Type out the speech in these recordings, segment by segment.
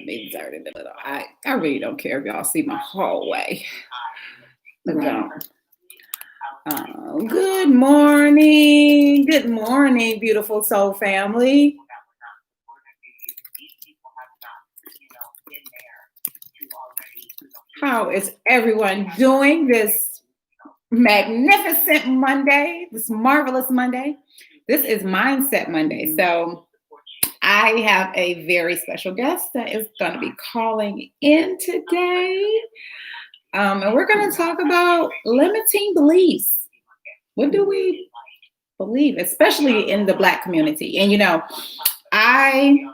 Be deserted a little. I really don't care if y'all see my hallway. Look out. Good morning. Good morning, beautiful soul family. How is everyone doing this magnificent Monday, this marvelous Monday? This is Mindset Monday. So I have a very special guest that is going to be calling in today. And we're going to talk about limiting beliefs. What do we believe, especially in the Black community? And, you know, I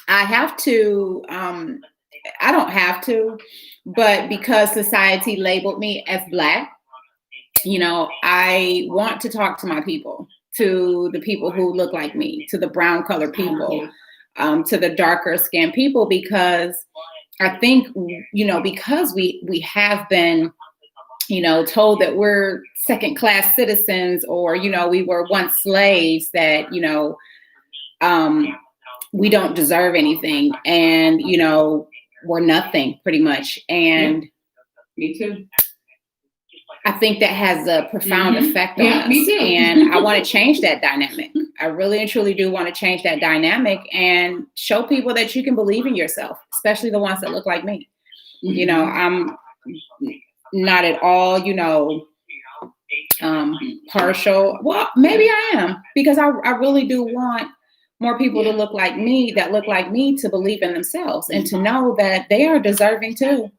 have to, I don't have to, but because society labeled me as Black, you know, I want to talk to my people, to the people who look like me, to the brown colored people, to the darker skinned people, because I think, you know, because we have been, you know, told that we're second class citizens, or, you know, we were once slaves, that, you know, we don't deserve anything, and, you know, we're nothing pretty much. And me too. I think that has a profound effect on us. Me too. And I want to change that dynamic. I really and truly do want to change that dynamic and show people that you can believe in yourself, especially the ones that look like me. You know, I'm not at all, you know, partial. Well, maybe I am, because I really do want more people to look like me, that look like me, to believe in themselves and to know that they are deserving too.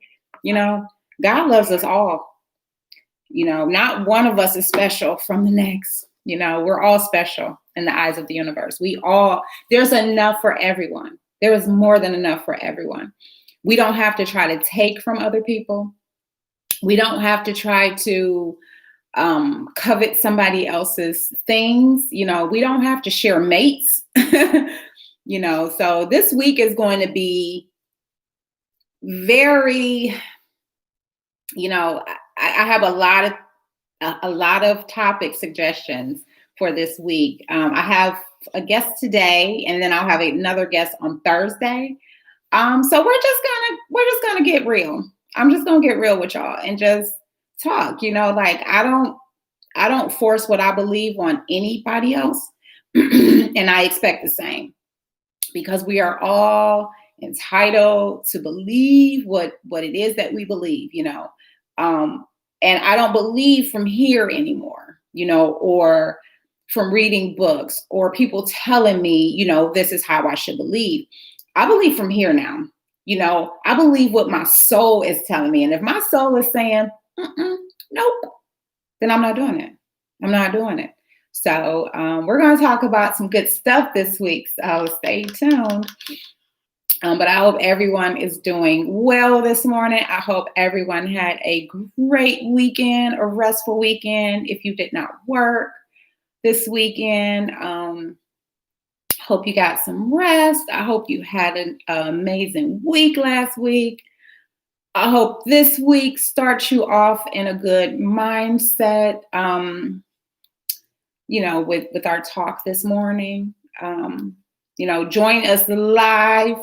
You know, God loves us all. You know, not one of us is special from the next. You know, we're all special in the eyes of the universe. There's enough for everyone. There is more than enough for everyone. We don't have to try to take from other people. We don't have to try to covet somebody else's things. You know, we don't have to share mates. You know, so this week is going to be very, you know, I have a lot of topic suggestions for this week. I have a guest today, and then I'll have another guest on Thursday. So we're just gonna get real. I'm just gonna get real with y'all and just talk. You know, like I don't force what I believe on anybody else, and I expect the same, because we are all entitled to believe what it is that we believe. You know. And I don't believe from here anymore, you know, or from reading books or people telling me, you know, this is how I should believe. I believe from here now. You know, I believe what my soul is telling me. And if my soul is saying, nope, then I'm not doing it. I'm not doing it. So we're going to talk about some good stuff this week. So stay tuned. But I hope everyone is doing well this morning. I hope everyone had a great weekend, a restful weekend. If you did not work this weekend, hope you got some rest. I hope you had an amazing week last week. I hope this week starts you off in a good mindset, you know, with our talk this morning. You know, join us live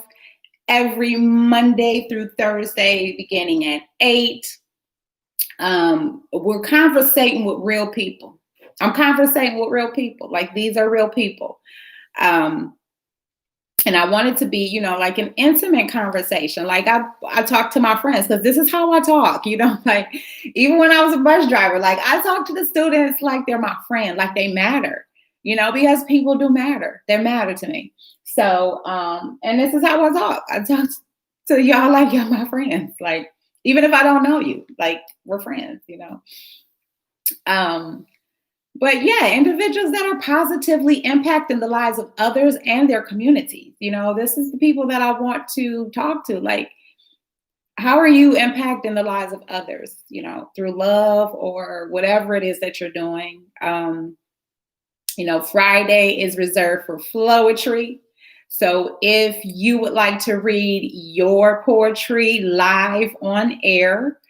every Monday through Thursday, beginning at 8. We're conversating with real people. I'm conversating with real people. Like, these are real people. And I want it to be, you know, like an intimate conversation. Like I talk to my friends, because this is how I talk, you know, like even when I was a bus driver, like I talk to the students like they're my friend, like they matter, you know, because people do matter. They matter to me. So, and this is how I talk. I talk to y'all like y'all my friends. Like, even if I don't know you, like we're friends, you know. But yeah, individuals that are positively impacting the lives of others and their communities. You know, this is the people that I want to talk to. Like, how are you impacting the lives of others, you know, through love or whatever it is that you're doing? You know, Friday is reserved for Flowetry. So if you would like to read your poetry live on air,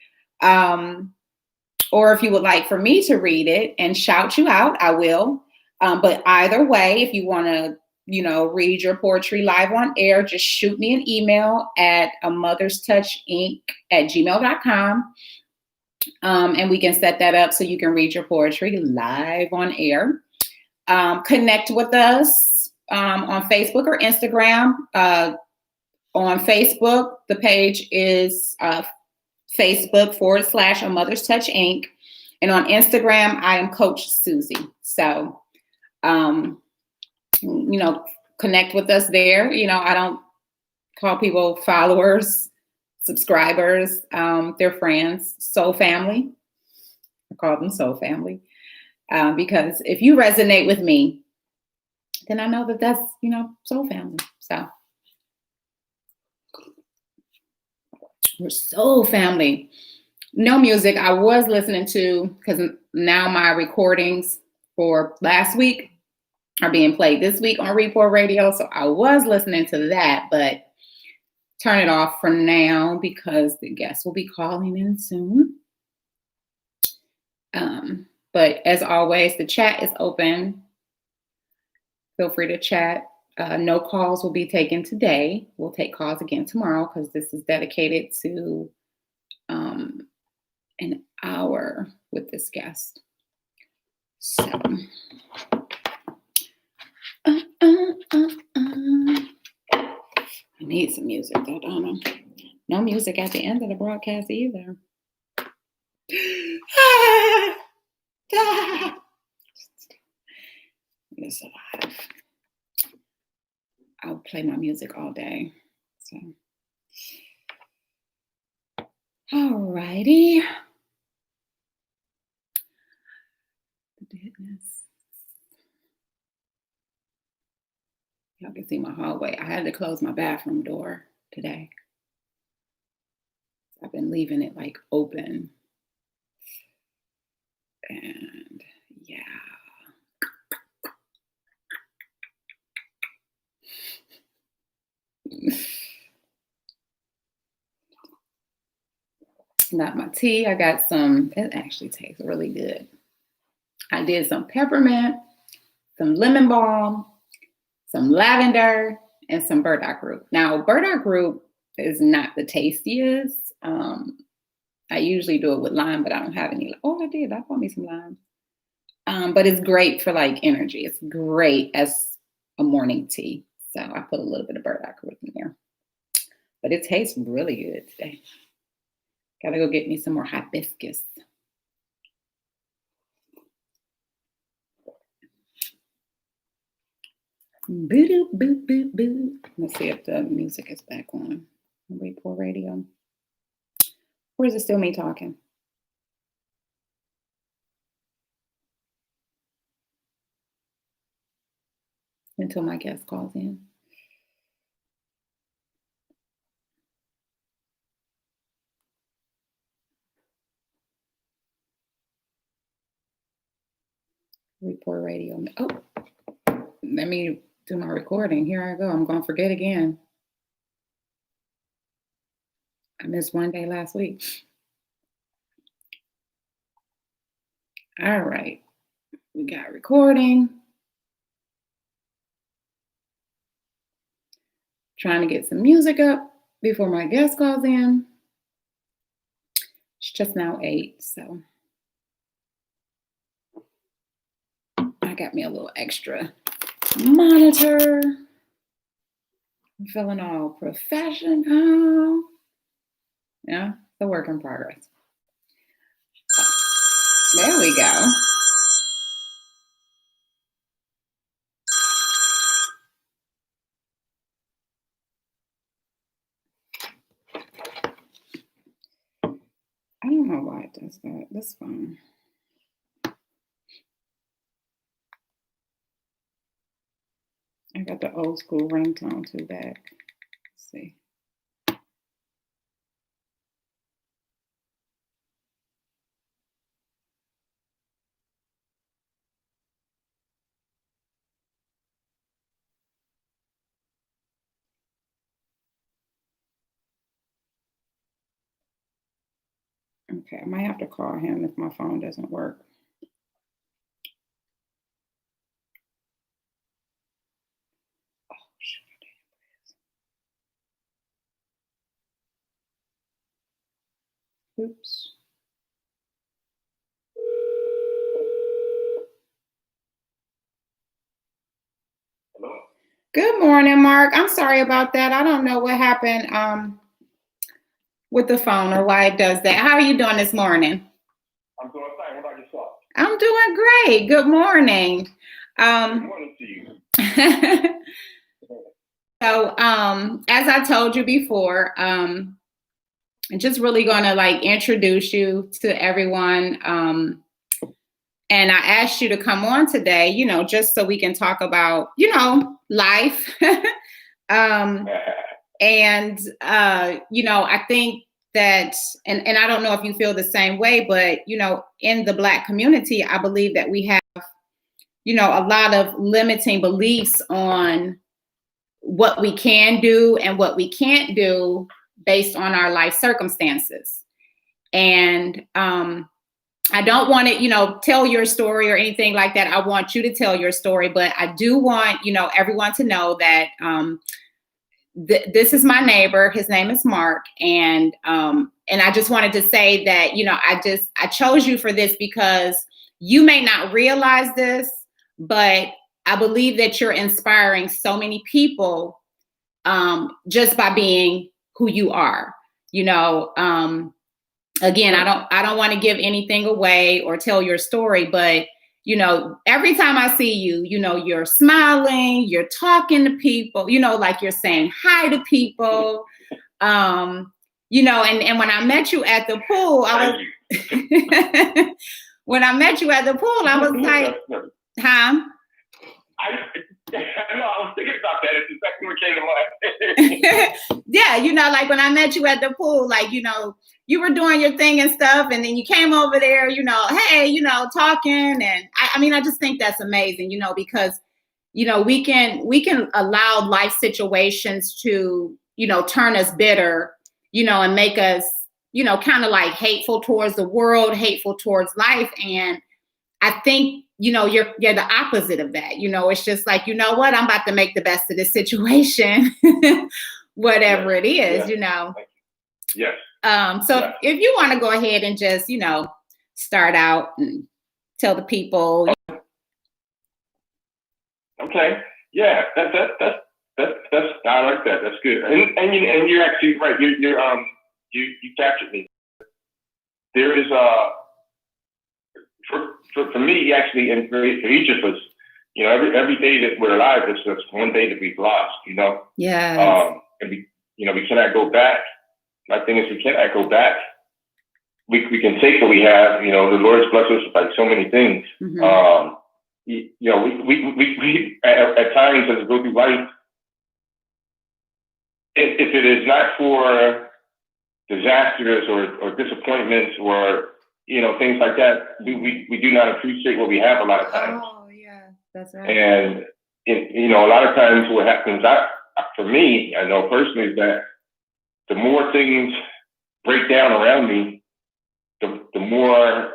or if you would like for me to read it and shout you out, I will. But either way, if you want to read your poetry live on air, just shoot me an email at a mother's touch inc at gmail.com. And we can set that up so you can read your poetry live on air. Connect with us on Facebook or Instagram. On Facebook, the page is Facebook / A Mother's Touch Inc. And on Instagram, I am Coach Susie. So, connect with us there. I don't call people followers, subscribers. They're friends, soul family. I call them soul family. Because if you resonate with me, then I know that that's, soul family. So we're soul family. No music. I was listening to, because now my recordings for last week are being played this week on Report Radio. So I was listening to that, but turn it off for now because the guests will be calling in soon. But as always, the chat is open. Feel free to chat. No calls will be taken today. We'll take calls again tomorrow because this is dedicated to an hour with this guest. So, I need some music though, don't I? No music at the end of the broadcast either. Survive. I'll play my music all day. So, all righty. Y'all can see my hallway. I had to close my bathroom door today. I've been leaving it like open. And yeah. Got my tea. I got some, it actually tastes really good. I did some peppermint, some lemon balm, some lavender, and some burdock root. Now, burdock root is not the tastiest. I usually do it with lime, but I don't have any. Oh, I did. I bought me some lime. But it's great for like energy. It's great as a morning tea. So I put a little bit of burdock root in there. But it tastes really good today. Gotta go get me some more hibiscus. Boo, boo, boo, boo. Let's see if the music is back on Report Radio. Or is it still me talking? Until my guest calls in. Report Radio. Oh, let me do my recording. Here I go. I'm going to forget again. I missed one day last week. All right. We got recording. Trying to get some music up before my guest calls in. It's just now 8, so I got me a little extra monitor. I'm feeling all professional. Yeah, it's a work in progress. There we go. I don't know why it does that. That's fine. I got the old school ringtone too back. Let's see. Okay, I might have to call him if my phone doesn't work. Oops. Hello? Good morning, Mark. I'm sorry about that. I don't know what happened with the phone or why it does that. How are you doing this morning? I'm doing fine. What about yourself? I'm doing great. Good morning. Good morning to you. So, as I told you before, I'm just really going to like introduce you to everyone. And I asked you to come on today, just so we can talk about, life. And, I think that, and I don't know if you feel the same way, but, in the Black community, I believe that we have, a lot of limiting beliefs on what we can do and what we can't do based on our life circumstances. And I don't want to, tell your story or anything like that. I want you to tell your story, but I do want, everyone to know that this is my neighbor. His name is Mark. And I just wanted to say that, I chose you for this because you may not realize this, but I believe that you're inspiring so many people just by being who you are. Again, I don't want to give anything away or tell your story, but every time I see you, you're smiling, you're talking to people, like you're saying hi to people. And when I met you at the pool, when I met you at the pool, I was like, huh? I was thinking about that. It's exactly what came to mind. Yeah, like when I met you at the pool, like, you were doing your thing and stuff, and then you came over there, hey, talking. And I just think that's amazing, because, we can allow life situations to, turn us bitter, and make us, kind of like hateful towards the world, hateful towards life. And I think, you're the opposite of that. It's just like, what, I'm about to make the best of this situation, whatever it is, Yes. So if you want to go ahead and just, start out and tell the people. Okay. Yeah, that's I like that. That's good. And you're actually right. You captured me. There is for me actually, and for each of us, every day that we're alive is just one day that we've lost. Yeah. And we cannot go back. My thing is we cannot go back. We can take what we have. The Lord's blessed us by so many things. Mm-hmm. We at times as we go through life, if it is not for disasters or disappointments or things like that, we do not appreciate what we have a lot of times. Oh yeah, that's right. And a lot of times what happens, for me, I know personally, is that the more things break down around me, the more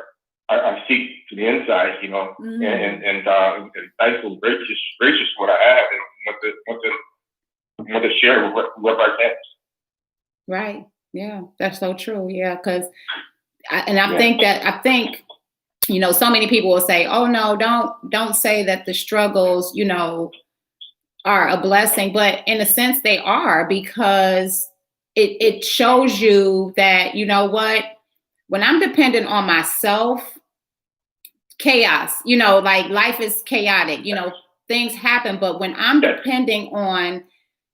I seek to the inside, Mm-hmm. and thankful and gracious for what I have, and want to share what I can. Right. Yeah, that's so true. Yeah, because I think so many people will say, "Oh no, don't say that the struggles, are a blessing," but in a sense they are, because it shows you that, what, when I'm dependent on myself, chaos, like life is chaotic, things happen. But when I'm depending on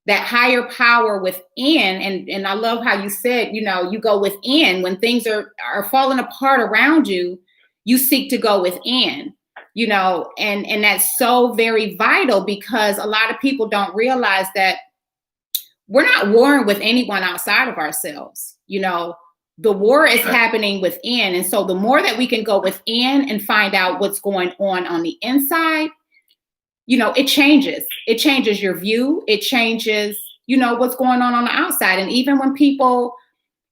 that higher power within, and I love how you said, you go within when things are falling apart around you, you seek to go within, and that's so very vital, because a lot of people don't realize that we're not warring with anyone outside of ourselves. The war is happening within. And so the more that we can go within and find out what's going on the inside, it changes your view. It changes, what's going on the outside. And even when people,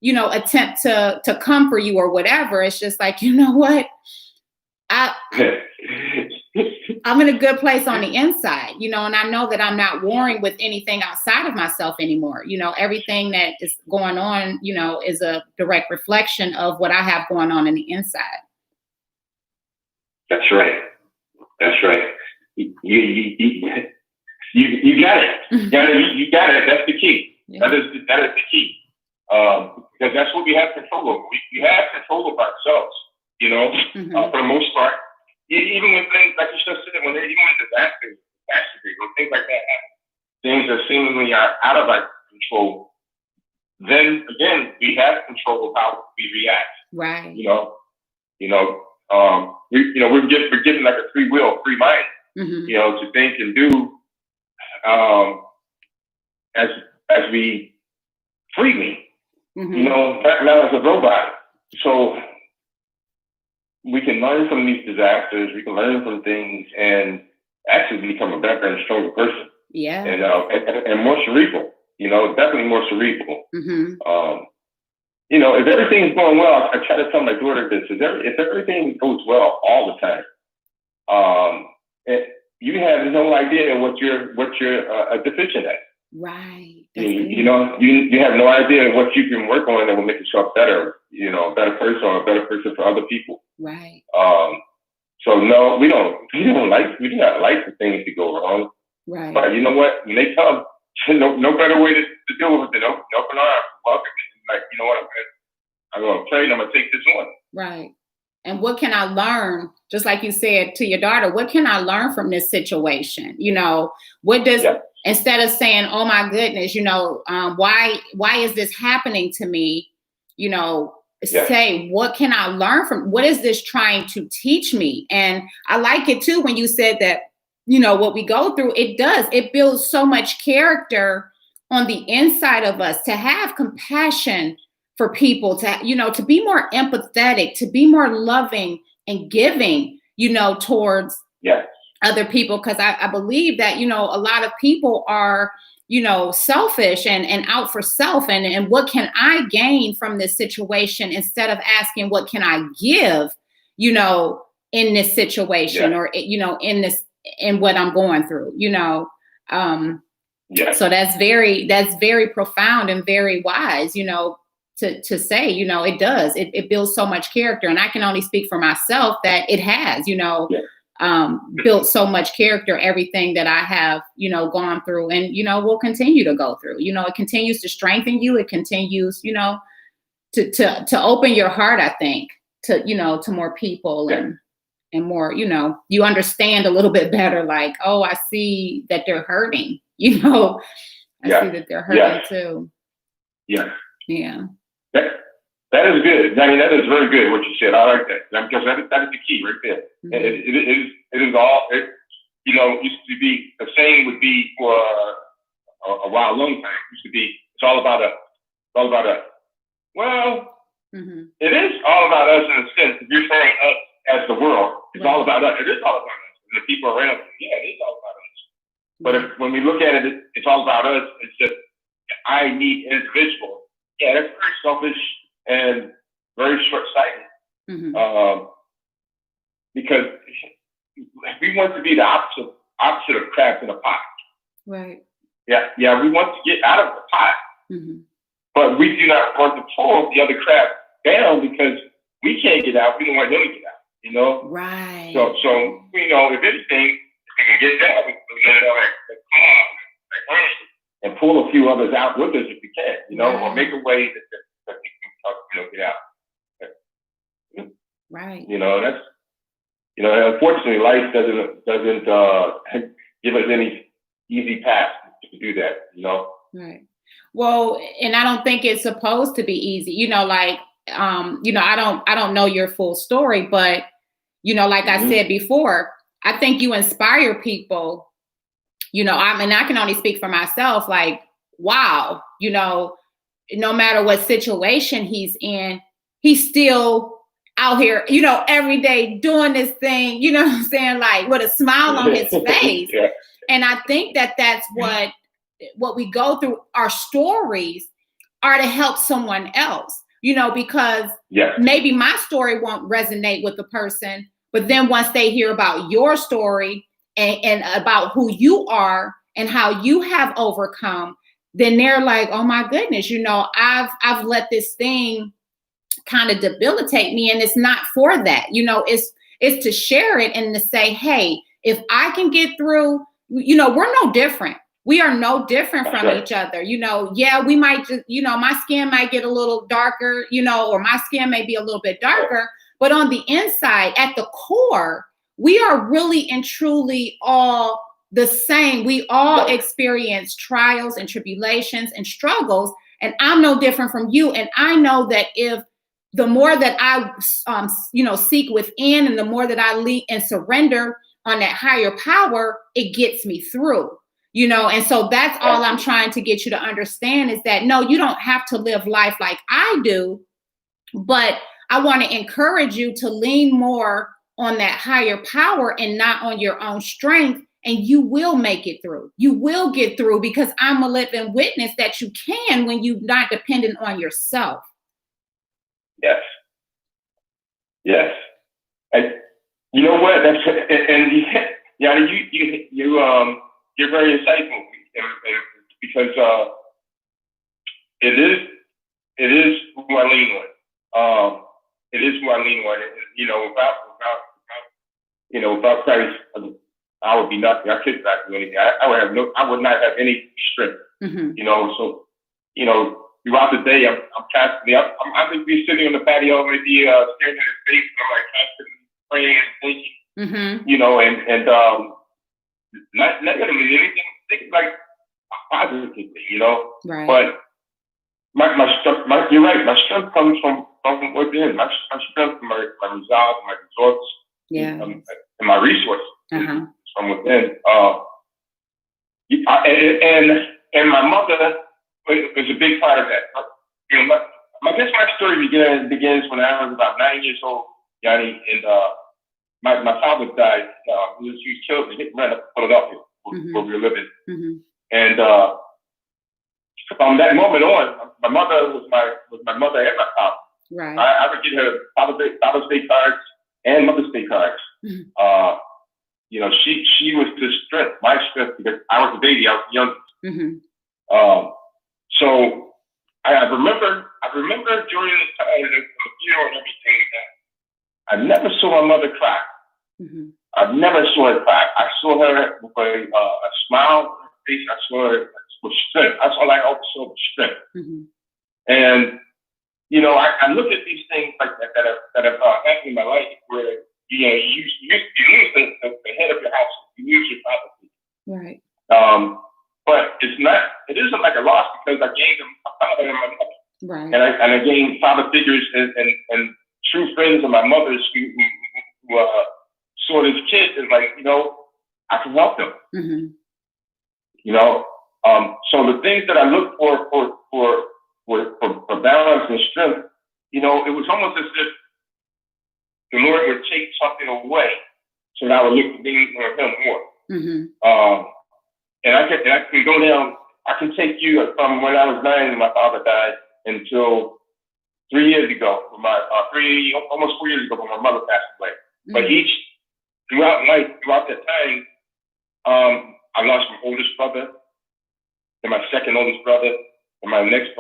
attempt to comfort you or whatever, it's just like, what? I'm in a good place on the inside, and I know that I'm not warring with anything outside of myself anymore. Everything that is going on, is a direct reflection of what I have going on in the inside. That's right. That's right. You got it. You got it. That's the key. Yeah. That is the key. Because that's what we have control over. We have control of ourselves, for the most part. Even when things, like you just said, when they're even disasters, when things like that happen, things that seemingly are out of our control, then again, we have control of how we react. Right. We're given like a free mind, to think and do, as we freely, not as a robot. So we can learn from these disasters. We can learn from things and actually become a better and stronger person. Yeah. And more cerebral. Definitely more cerebral. If everything's going well, I try to tell my daughter this: if everything goes well all the time, you have no idea what you're deficient at. Right. You have no idea what you can work on that will make yourself better. A better person or a better person for other people. Right. So no, we do not like the things to go wrong. Right. But you know what? When they come, no better way to deal with it. Open arms, welcome it. Like, you know what? I'm going to pray and I'm going to take this on. Right. And what can I learn? Just like you said to your daughter, what can I learn from this situation? What does, instead of saying, oh my goodness, why is this happening to me? Say, what can I learn from, what is this trying to teach me? And I like it too, when you said that, what we go through, it builds so much character on the inside of us, to have compassion for people, to be more empathetic, to be more loving and giving, towards other people. Cause I believe that, a lot of people are, selfish and out for self, and what can I gain from this situation, instead of asking, what can I give, in this situation, or, in what I'm going through, So that's very profound and very wise, to say, it does, it builds so much character. And I can only speak for myself that it has, built so much character, everything that I have, gone through, and, will continue to go through. It continues to strengthen you. It continues, to open your heart, I think, to more people, and more, you understand a little bit better, like, oh, I see that they're hurting, I see that they're hurting too. Yeah. Yeah. That is good. I mean, that is very good what you said. I like that, because that is the key right there. Mm-hmm. And it is all. Used to be, the saying would be for a while, long time. Used to be, it's all about us. Well, It is all about us in a sense. If you're saying us as the world, it's all about us. It is all about us and the people around us. Yeah, it is all about us. But when we look at it, it's all about us. It's just, I need individual. Yeah, that's very selfish and very short-sighted. Because we want to be the opposite of crabs in a pot. Right. Yeah, we want to get out of the pot. But we do not want to pull the other crab down, because we can't get out. We don't want them to get out, Right. So if anything, if we can get down, we can get out and pull a few others out with us if we can, or make a way that we can get out. Right. That's, unfortunately, life doesn't give us any easy path to do that, Right. Well, and I don't think it's supposed to be easy, I don't know your full story, but, like I said before, I think you inspire people, I can only speak for myself, like, wow, no matter what situation he's in, he's still out here, every day doing this thing, what I'm saying? Like, with a smile on his face. Yeah. And I think that that's what we go through. Our stories are to help someone else, because maybe my story won't resonate with the person, But then once they hear about your story and about who you are and how you have overcome, then they're like, oh my goodness, I've let this thing kind of debilitate me, and it's not for that. It's to share it and to say, hey, if I can get through, we're no different. We are no different from each other. Yeah, we might just, my skin might get a little darker, or my skin may be a little bit darker, but on the inside, at the core, we are really and truly all the same. We all experience trials and tribulations and struggles, and I'm no different from you. And I know that if the more that I, seek within, and the more that I lean and surrender on that higher power, it gets me through. And so that's all I'm trying to get you to understand, is that no, you don't have to live life like I do, but I want to encourage you to lean more on that higher power and not on your own strength. And you will make it through. You will get through, because I'm a living witness that you can when you're not dependent on yourself. Yes. Yes. And you know what? That's and you're very insightful, because it is who I lean on. It is who I lean on. Without Christ, I would be nothing. I could not do anything. I would not have any strength. Mm-hmm. So throughout the day, I'm constantly. I could be sitting on the patio, maybe staring at his face, and I'm like constantly praying and thinking. Mm-hmm. And not negatively anything. Think like positively, Right. But my strength. You're right. My strength comes from within. My strength, my resolve, my results, and my resources from within. And my mother was a big part of that. I guess my story begins when I was about 9 years old, Yanni, and my father died. He was killed and hit and ran up to Philadelphia, where we were living. Mm-hmm. And from that moment on, my mother was my mother and my father. Right. I would get her Father's Day cards and Mother's Day cards. Mm-hmm. She was the strength, my strength, because I was a baby, I was the youngest. Mm-hmm. So I remember during the time of the funeral and everything that I never saw my mother cry. Mm-hmm. I never saw her cry. I saw her with a smile on her face. I saw her with strength. That's all I always saw, was strength. Mm-hmm. And I look at these things like that have happened in my life, where you lose the head of your house, you lose your father. Right. But it isn't like a loss, because I gained a father and my mother. Right. And I gained father figures and true friends of my mother's who saw this kid and like, I can help them. Mm-hmm. So the things that I look for balance and strength, it was almost as if the Lord would take something away so that I would look to lean on him more. Mm-hmm. And I can go down. I can take you from when I was 9 and my father died until 3 years ago. Almost 4 years ago, when my mother passed away. Mm-hmm. But throughout that time, I lost my oldest brother, and my second oldest brother, and my next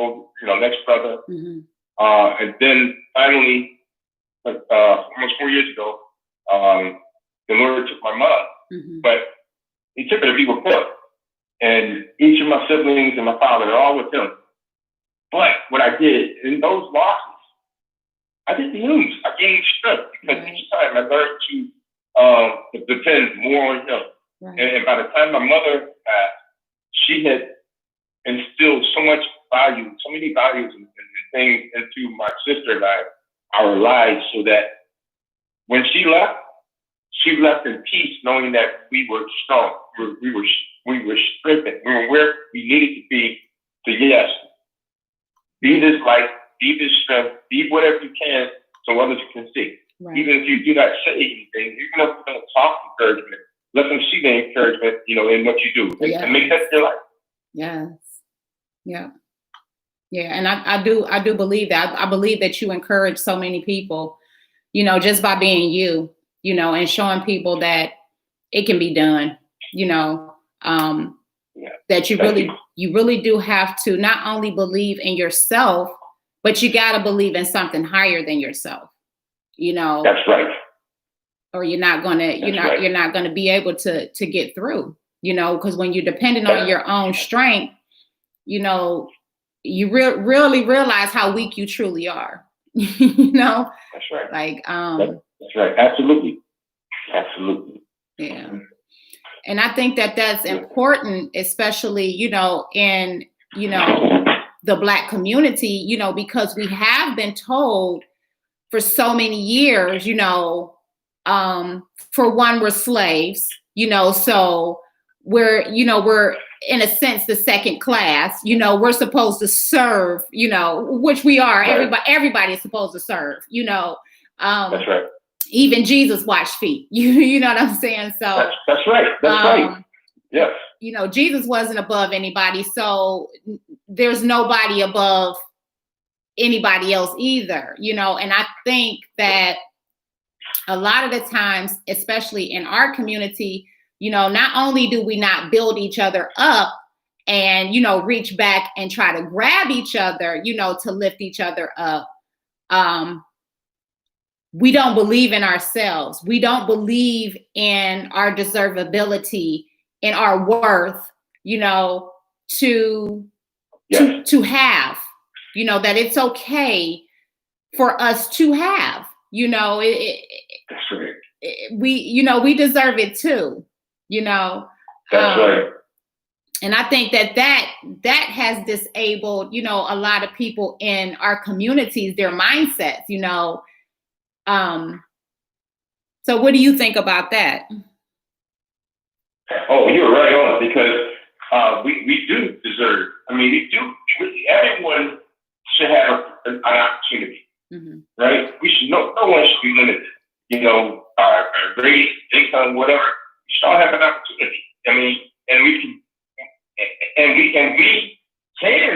brother. Mm-hmm. And then finally, almost 4 years ago, the Lord took my mom. Mm-hmm. But he took her to be with him. And each of my siblings and my father, they're all with him. But what I did in those losses, I didn't lose. I gained strength, because each time I learned to depend more on him. Right. And by the time my mother passed, she had instilled so many values and things into my sister and our lives, so that when she left in peace, knowing that we were strong, we were strengthened, we were where we needed to be. So yes, be this light, be this strength, be whatever you can, so others can see. Right. Even if you do not say anything, even if you don't talk encouragement, let them see the encouragement, in what you do, and make that their life. Yes. Yeah. Yeah. And I do believe that. I believe that you encourage so many people, just by being you. and showing people that it can be done, that you really do have to not only believe in yourself, but you got to believe in something higher than yourself, That's right. or you're not going to, you're not going to be able to get through, because when you're dependent on your own strength, you really realize how weak you truly are. That's right. Like, that's right. Absolutely. Yeah. And I think that that's important, especially, in, the Black community, because we have been told for so many years, for one, we're slaves, so we're in a sense the second class, we're supposed to serve, which we are. Right. Everybody is supposed to serve, That's right. Even Jesus washed feet. You know what I'm saying? So that's right. That's right. Yes. Jesus wasn't above anybody, so there's nobody above anybody else either. And I think that a lot of the times, especially in our community, not only do we not build each other up and, reach back and try to grab each other, to lift each other up. We don't believe in ourselves. We don't believe in our deservability, in our worth, to have, that it's okay for us to have, That's right. we deserve it too, That's right. And I think that has disabled, a lot of people in our communities, their mindsets, so what do you think about that? Oh, you're right on, because we do deserve. I mean, we do. Everyone should have an opportunity, right? We should. No one should be limited. Our grade, income, whatever. We should all have an opportunity. I mean, and we can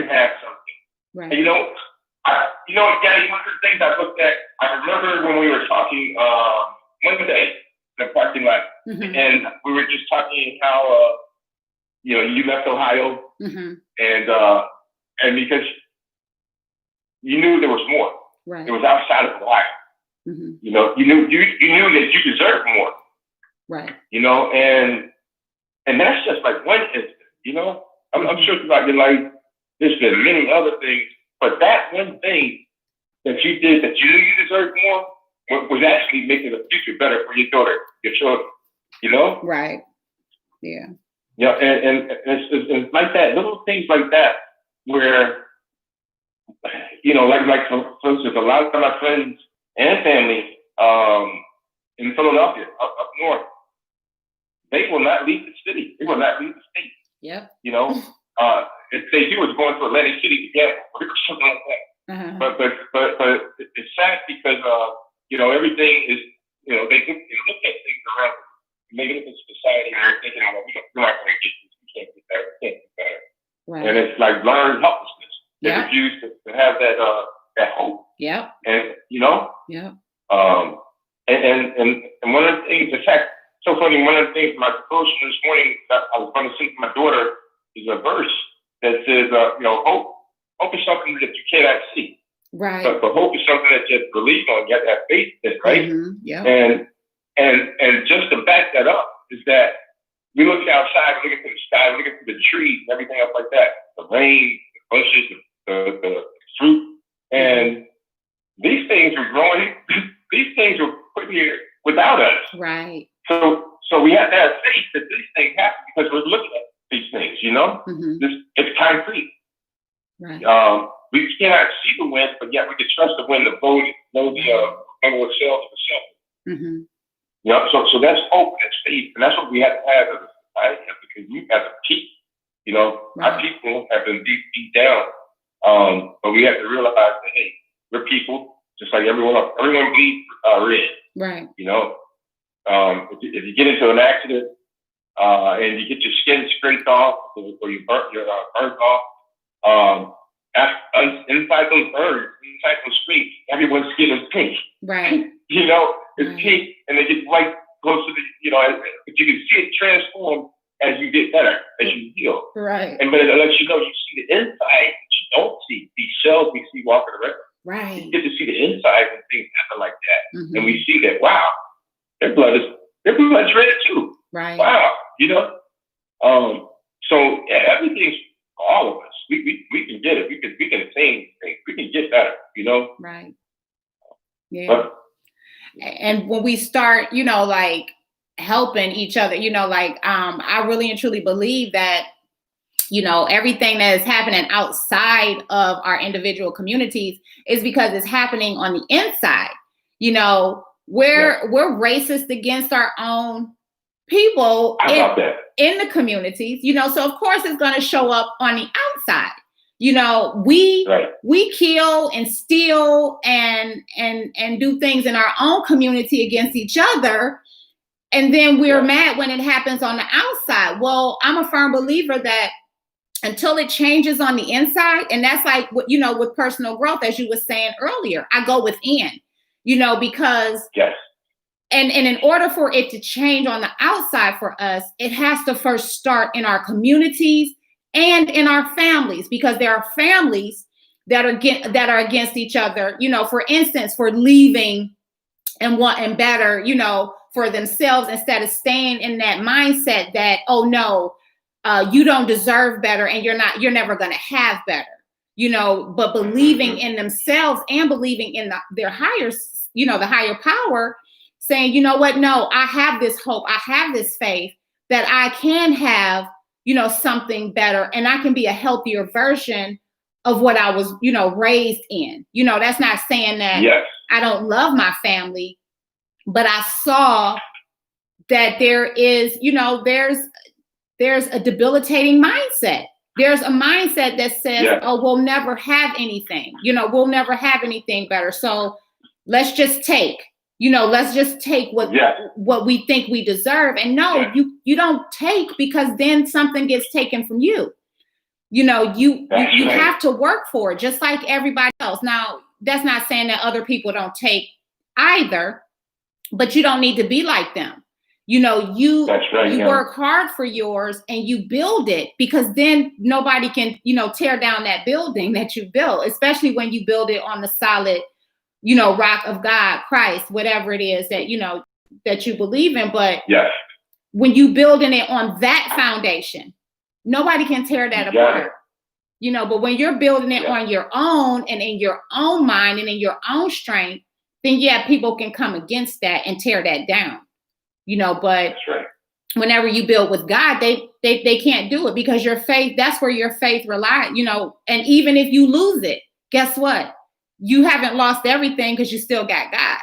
have something. Right. And, Daddy, one of the things I looked at, I remember when we were talking one day in the parking lot, and we were just talking how, you left Ohio, and because you knew there was more. Right. It was outside of Ohio. You knew that you deserved more. Right. And that's just like one instance. I'm sure throughout your life, there's been many other things, but that one thing that you did that you knew you deserved more was actually making the future better for your daughter, your children. Right. Yeah. Yeah, and it's like that, little things like that, where, like for instance, a lot of my friends and family in Philadelphia, up north, they will not leave the city. They will not leave the state. Yep. If they do, it's going to Atlantic City to get or something like that. But it's sad because everything is they look at things around them, maybe look at society and they're thinking, we're not going to get this. We can't get better. We can't get better. Right. And it's like learned helplessness. They refuse to have that hope. Yeah. And Yeah. And one of the things, in fact, so funny. One of the things my devotion this morning that I was going to sing to my daughter is a verse that says, hope is something that you cannot see. Right. But hope is something that you believe on. You have to have faith in, right? Yeah. And just to back that up is that we look outside, we look into the sky, we look into the trees, and everything else like that. The rain, the bushes, the fruit, and these things are growing. These things are put here without us. Right. So we have to have faith that these things happen because we're looking at these things. It's concrete. Right. We cannot see the wind, but yet we can trust the wind to blow the sails of the ship. So that's hope, that's faith, and that's what we have to have as a society, because we as a people, our people have been beat down. But we have to realize that, hey, we're people, just like everyone else. Everyone bleeds red. Right. If you get into an accident and you get your skin scraped off or you burnt off, inside those birds, inside those streets, everyone's skin is pink. Right. It's pink, and they get right close to but you can see it transform as you get better, as you heal. Right. But it lets you know you see the inside that you don't see. These shells we see walking around. Right. You get to see the inside when things happen like that. Mm-hmm. And we see that, wow, their blood's red too. Right. Wow, So yeah, everything's for all of us. We can get it. We can attain things. We can get better, Right. Yeah. But, and when we start, like helping each other, I really and truly believe that, everything that is happening outside of our individual communities is because it's happening on the inside. We're racist against our own people in the communities, so of course it's going to show up on the outside. We kill and steal and do things in our own community against each other. And then we're mad when it happens on the outside. Well, I'm a firm believer that until it changes on the inside, and that's like, with personal growth, as you were saying earlier, I go within, because and in order for it to change on the outside for us, it has to first start in our communities and in our families, because there are families that are against each other, for instance, for leaving and wanting better, for themselves, instead of staying in that mindset that, oh no, you don't deserve better and you're never going to have better, but believing in themselves and believing in their higher, the higher power, saying, you know what, no, I have this hope, I have this faith that I can have, something better, and I can be a healthier version of what I was, raised in. That's not saying that I don't love my family, but I saw that there is, there's a debilitating mindset. There's a mindset that says, oh, we'll never have anything, we'll never have anything better. So let's just take, what we think we deserve. And no, you don't take, because then something gets taken from you. You have to work for it, just like everybody else. Now, that's not saying that other people don't take either, but you don't need to be like them. You work hard for yours and you build it, because then nobody can, tear down that building that you built, especially when you build it on the solid, rock of God, Christ, whatever it is that, that you believe in. But when you building it on that foundation, nobody can tear that apart. But when you're building it on your own and in your own mind and in your own strength, then people can come against that and tear that down. But whenever you build with God, they can't do it, because your faith, that's where your faith relies, and even if you lose it, guess what? You haven't lost everything, because you still got God.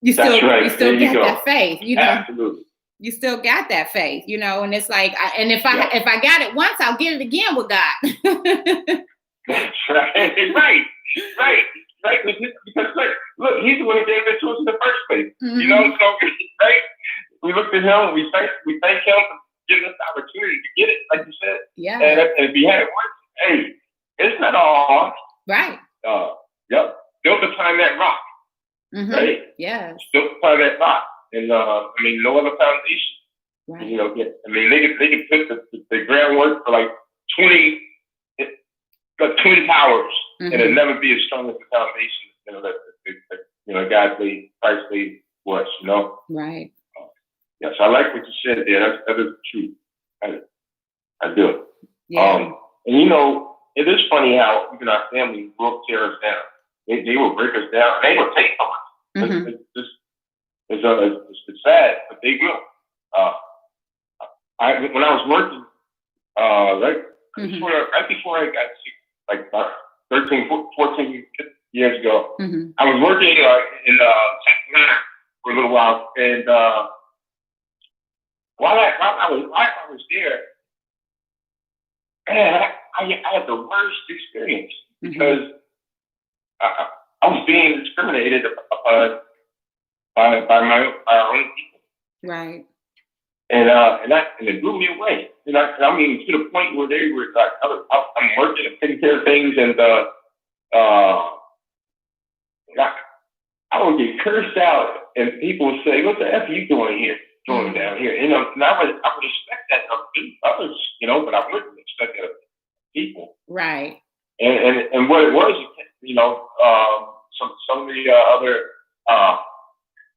You still got that faith, Absolutely. You still got that faith, and it's like, if I got it once, I'll get it again with God. That's right. Right. Because look, he's the one who gave it to us in the first place. Mm-hmm. So right? We looked at him, we thank him for giving us the opportunity to get it, like you said. Yeah. And if he had it once, hey, it's not all right. Built upon that rock. Mm-hmm. Right? Yes. Built upon that rock. And no other foundation. Right. They can put the groundwork for like 20 towers, and it'll never be as strong as the foundation, that God laid, Christ laid for us, Right. Yes, I like what you said there. That is true. I do. Yeah. And it is funny how even our family will tear us down. They will break us down. They will take from us. Mm-hmm. It's sad, but they will. When I was working, right before I got sick, like 13, 14 years ago, I was working in Sacramento for a little while, and while I was there, man, I had the worst experience, because I was being discriminated upon by our own people. Right. And it blew me away. To the point where they were like, I'm working and taking care of things, and I would get cursed out, and people would say, "What the F are you doing here, doing down here?" And I would expect that of others, but I wouldn't expect that of people. Right. And what it was, some of the other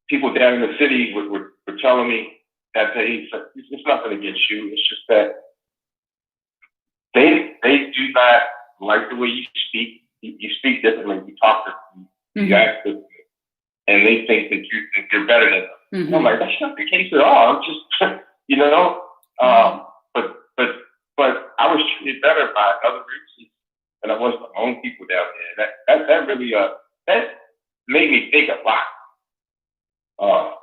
people down in the city were telling me that it's nothing against you. It's just that they do not like the way you speak. You speak differently. You talk differently. You act differently. And they think that you think you're better than them. Mm-hmm. I'm like, that's not the case at all. I'm just, but I was treated better by other races than I was my own people down there. That really, that made me think a lot.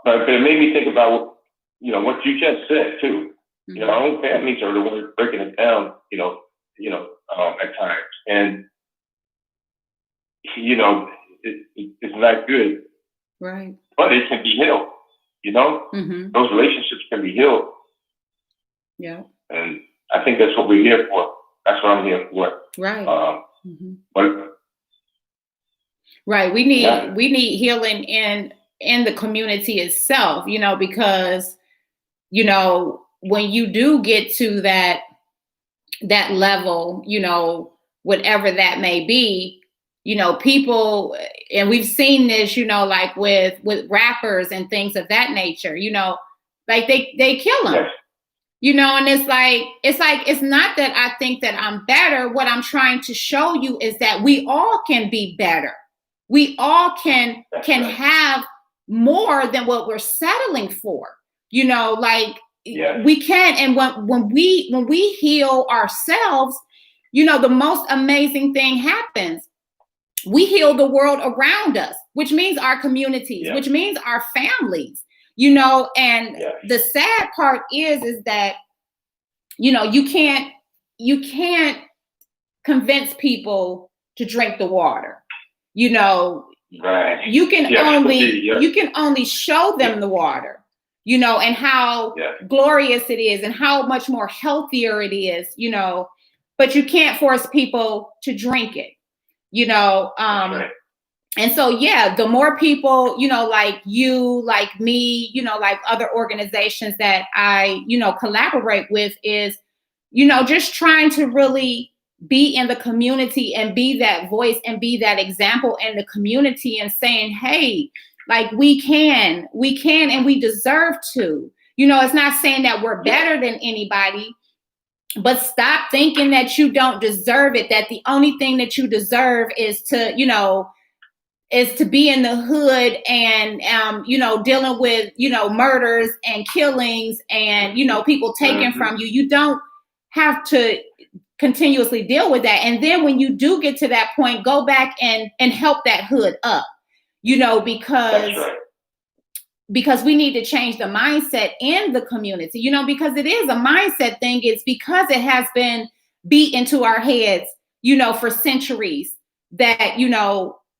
But it made me think about, what you just said too. Mm-hmm. Our own families are the ones breaking it down, at times. And, it's not good. Right. But it can be healed, Mm-hmm. Those relationships can be healed. Yeah. And I think that's what we're here for. That's what I'm here for. Right. But right. We need healing in the community itself, because, when you do get to that level, whatever that may be, people, and we've seen this, like with rappers and things of that nature, like they kill them, yes. And it's not that I think that I'm better. What I'm trying to show you is that we all can be better. We all can have more than what we're settling for, yeah. We can. And when we heal ourselves, the most amazing thing happens. We heal the world around us, which means our communities, yeah. which means our families, and yeah. the sad part is that, you can't convince people to drink the water, right. You can only show them the water, and how yeah. glorious it is and how much more healthier it is, but you can't force people to drink it. Right. And so, yeah, the more people, like you, like me, like other organizations that I, collaborate with is, just trying to really be in the community and be that voice and be that example in the community and saying, hey, like we can, and we deserve to, it's not saying that we're better than anybody. But stop thinking that you don't deserve it, that the only thing that you deserve is to, is to be in the hood and, dealing with, murders and killings and, people taken mm-hmm. from you. You don't have to continuously deal with that. And then when you do get to that point, go back and help that hood up, because that's right. Because we need to change the mindset in the community, because it is a mindset thing. It's because it has been beat into our heads, for centuries that,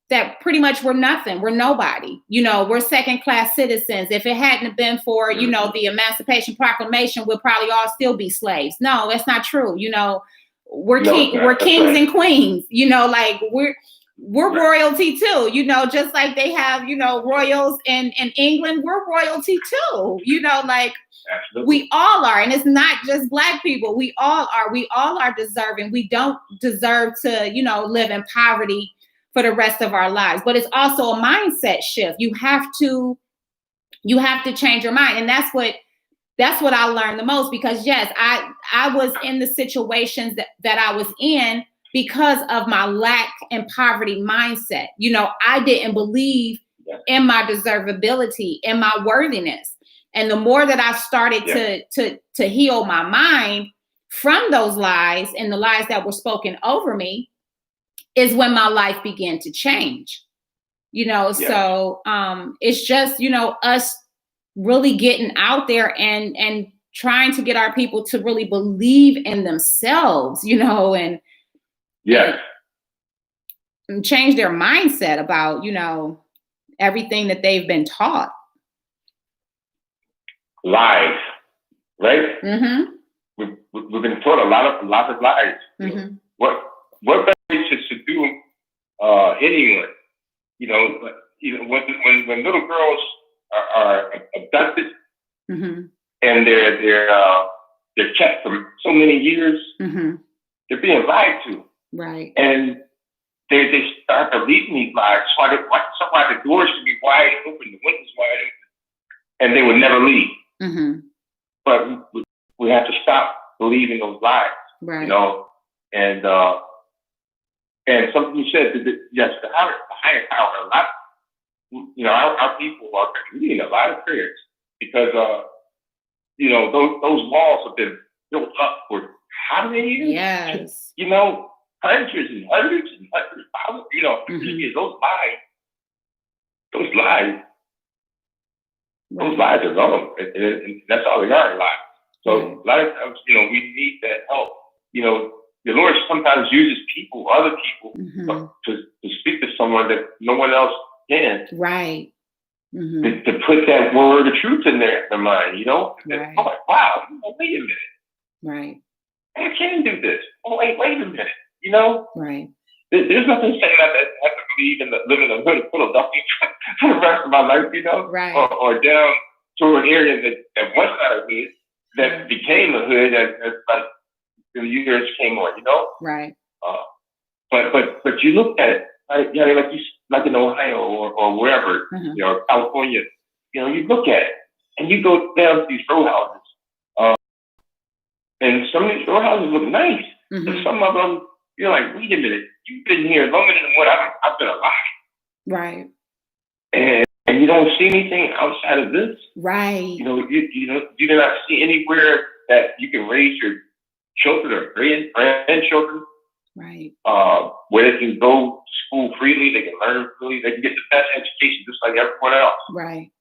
that pretty much we're nothing. We're nobody, we're second-class citizens. If it hadn't been for, the Emancipation Proclamation, we'll probably all still be slaves. No, that's not true. We're kings right. and queens, like we're royalty too, just like they have, royals in England, we're royalty too, like absolutely. We all are. And it's not just Black people. We all are deserving. We don't deserve to, live in poverty for the rest of our lives. But it's also a mindset shift. You have to change your mind. And that's what I learned the most, because yes, I was in the situations that I was in because of my lack and poverty mindset. I didn't believe in my deservability, in my worthiness. And the more that I started to heal my mind from those lies and the lies that were spoken over me is when my life began to change. So it's just, us really getting out there and trying to get our people to really believe in themselves, and yes, and change their mindset about, everything that they've been taught. Lies, right? Mm-hmm. We've been taught a lot of lies. Mm-hmm. What anyone. But, when little girls are abducted Mm-hmm. and they're kept for so many years, Mm-hmm. they're being lied to, Right. and they start believing these lies. Why the doors should be wide open, the windows wide open, and they would never leave. Mm-hmm. But we have to stop believing those lies. Right. And something you said, yes, the higher power. Our people are needing a lot of prayers because those walls have been built up for how many years? Yes. Hundreds and hundreds and hundreds of thousands. Mm-hmm. Those lies are wrong, and that's all they are, lies. So a lot of times, we need that help. The Lord sometimes uses other people, mm-hmm. to speak to someone that no one else can. Right. Mm-hmm. To put that word of truth in their mind, Right. Oh, wow, wait a minute. Right. I can do this. Oh, wait a minute. Right. There's nothing saying that I have to believe in live in the hood of Philadelphia for the rest of my life, Right. or down to an area that was not a hood, that became a hood as like the years came on, Right. But you look at it, like in Ohio or wherever, Mm-hmm. California, you look at it and you go down to these row houses, and some of these row houses look nice, Mm-hmm. but some of them, you're like, wait a minute, you've been here longer than what I've been alive. Right. And you don't see anything outside of this. Right. You do not see anywhere that you can raise your children or grandchildren. Right. Where they can go to school freely, they can learn freely, they can get the best education just like everyone else. Right.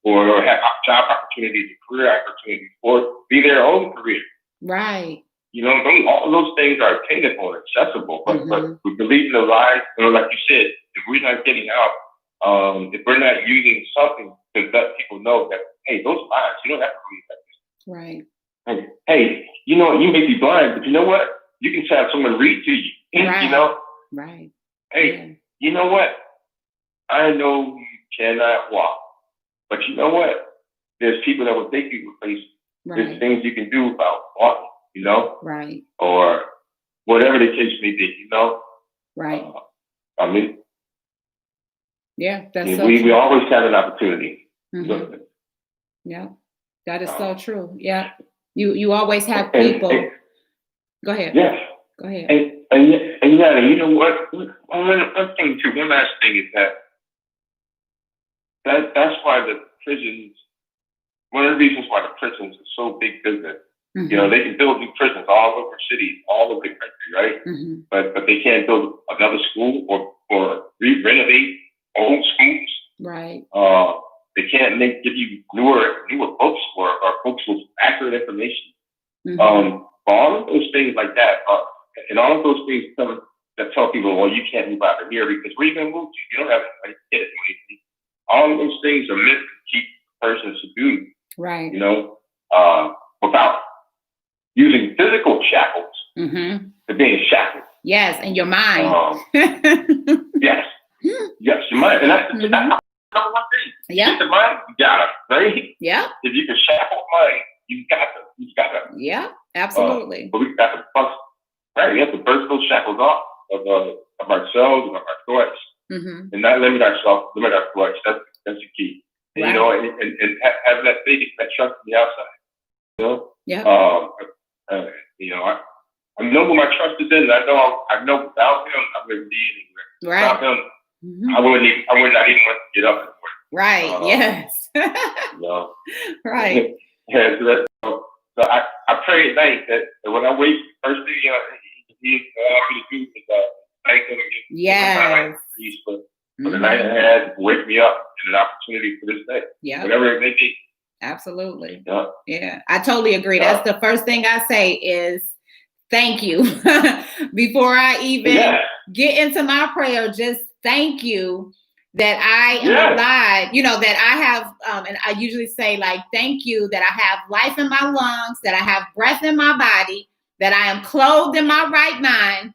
Or have job opportunities, career opportunities, or be their own career. Right. All those things are attainable and accessible, but we believe in the lies. Like you said, if we're not getting out, if we're not using something to let people know that, hey, those lies, you don't have to believe that. Right. Hey, you may be blind, but you know what? You can have someone read to you. Right. Right. Hey, you know what? I know you cannot walk, but you know what? There's people that will take you to places. Right. There's things you can do about walking, Right. or whatever the case may be, Right. That's so we true. always have an opportunity. Mm-hmm. Yeah, that is so true. Yeah, you always have people. Go ahead. Yes. Go ahead. And you know what? One thing too. One last thing is that's why the prisons. One of the reasons why the prisons are so big business. Mm-hmm. They can build new prisons all over cities, all over the country, right? Mm-hmm. But they can't build another school or renovate old schools. Right. They can't give you newer books or books with accurate information. Mm-hmm. All of those things like that, and all of those things that tell people, well, you can't move out of here because where are you going to move to? You don't have anybody to get it. All of those things are meant to keep the person subdued. Right. Without using physical shackles, mm-hmm. to being shackled. Yes, and your mind. Yes, your mind, and that's the number one thing. Yeah, get the mind, you got it, right? Yeah. If you can shackle mind, you got it. Yeah, absolutely. But we got to bust. Right, we have to burst those shackles off of ourselves and of our thoughts, mm-hmm. and not limit ourselves, limit our thoughts. That's the key. And, right. And have that faith, that trust in the outside. Yeah. I know who my trust is in. I know without him, I wouldn't be anywhere. Right. Without him, mm-hmm. I would not even want to get up in the morning. Right. Yes. Right. Yeah. So I pray at night that when I wake, first thing he allows me to do is thank him again. Yes. For the night ahead, wake me up and an opportunity for this day. Yeah. Whatever it may be. Absolutely. Yeah. Yeah. I totally agree. That's the first thing I say is thank you. Before I even get into my prayer, just thank you that I am alive, that I have, and I usually say like, thank you that I have life in my lungs, that I have breath in my body, that I am clothed in my right mind,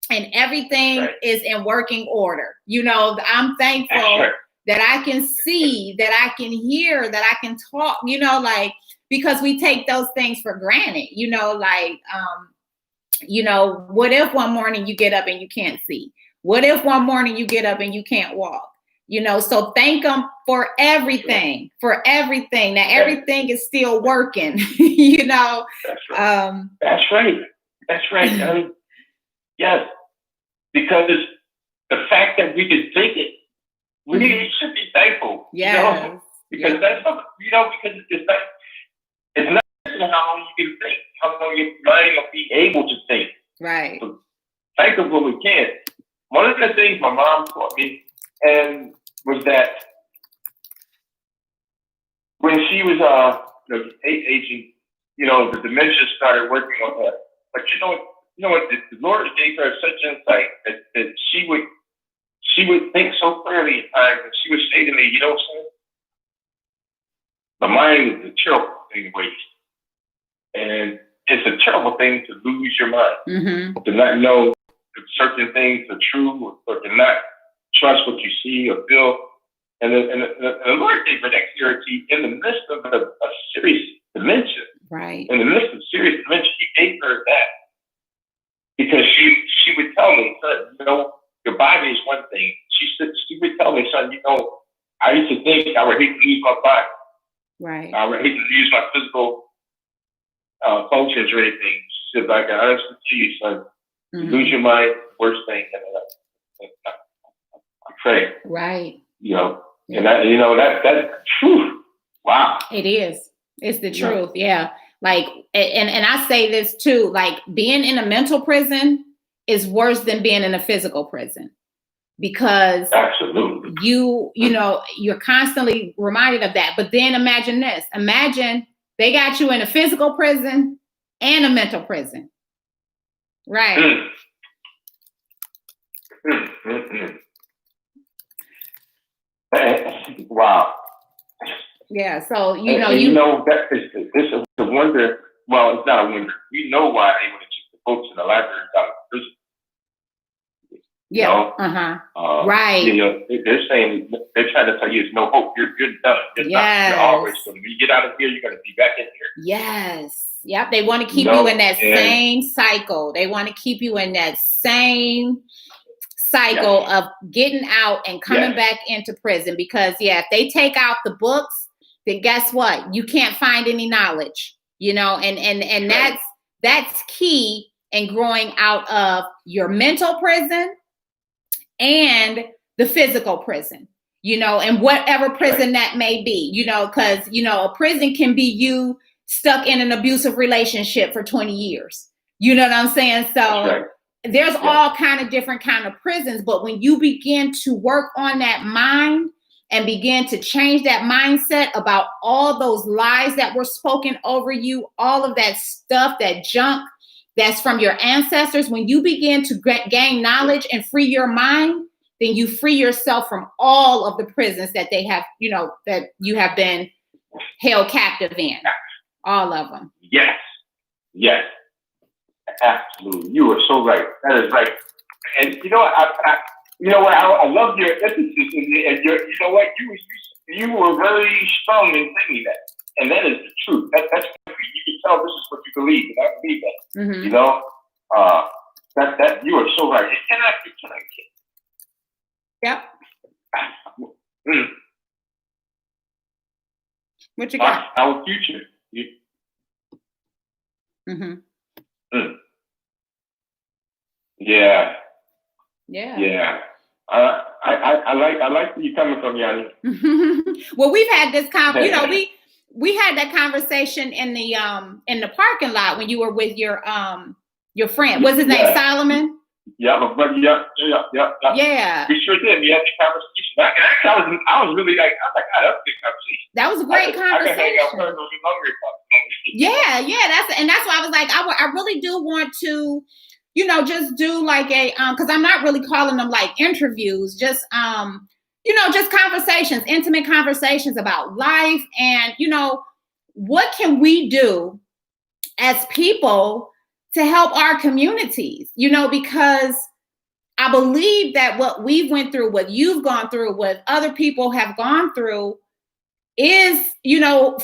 and everything is in working order. I'm thankful that I can see, that I can hear, that I can talk, like, because we take those things for granted, what if one morning you get up and you can't see? What if one morning you get up and you can't walk? So thank them for everything, that everything is still working, That's right. That's right. Yes, because the fact that we can think it, we should be thankful. Yes. Because that's because it's not how long you can think, how long your mind will be able to think. Right. So think of what we can. One of the things my mom taught me was that when she was aging, the dementia started working on her. But what? The Lord gave her such insight that she would think so clearly at times, and she would say to me, son, the mind is a terrible thing to waste. And it's a terrible thing to lose your mind, to not know if certain things are true, or to not trust what you see or feel. And the Lord gave her that clarity in the midst of a serious dementia. Right. In the midst of serious dementia, He gave her that. Because she would tell me, son, your body is one thing. She would tell me, son, I used to think I would hate to lose my body. Right. I would hate to lose my physical functions or anything. She said, but I can honestly tell you, son, you lose your mind, worst thing. And I pray. Right. And that whew, wow. It is. It's the truth. Yeah. Like, and I say this too, like, being in a mental prison is worse than being in a physical prison, because absolutely you're constantly reminded of that. But then imagine this. Imagine they got you in a physical prison and a mental prison. Right. Wow. Yeah. So, that this is a wonder. Well, it's not a wonder. We know why they want to keep the folks in the library out of prison. Yeah. Right. They're saying, they're trying to tell you there's no hope. You're done. You're always going to be. You get out of here, you're going to be back in here. Yes. Yep. They want to keep you in that same cycle. They want to keep you in that same cycle of getting out and coming back into prison. Because if they take out the books, then guess what? You can't find any knowledge. And that's key in growing out of your mental prison and the physical prison, and whatever prison that may be, because, a prison can be you stuck in an abusive relationship for 20 years. You know what I'm saying? So there's all kind of different kind of prisons, but when you begin to work on that mind and begin to change that mindset about all those lies that were spoken over you, all of that stuff, that junk that's from your ancestors, when you begin to gain knowledge and free your mind, then you free yourself from all of the prisons that they have, that you have been held captive in. All of them. Yes. Absolutely. You are so right. That is right. And I love your emphasis, and you were very strong in saying that, and that is the truth. That's you can tell this is what you believe, and I believe that. That you are so right. Can I? Yep. What you got? Our future. Yeah. I like where you're coming from, Yanni. Well, we've had this we had that conversation in the parking lot when you were with your friend. What's his name? Solomon? Yeah, my buddy. Yeah. We sure did. We had the conversation. I was really like, that was a good conversation. That was a great conversation. I can hang out with longer. That's why I was like, I really do want to, just do like a because I'm not really calling them like interviews, just just conversations, intimate conversations about life, and what can we do as people to help our communities, because I believe that what we went through, what you've gone through, what other people have gone through is,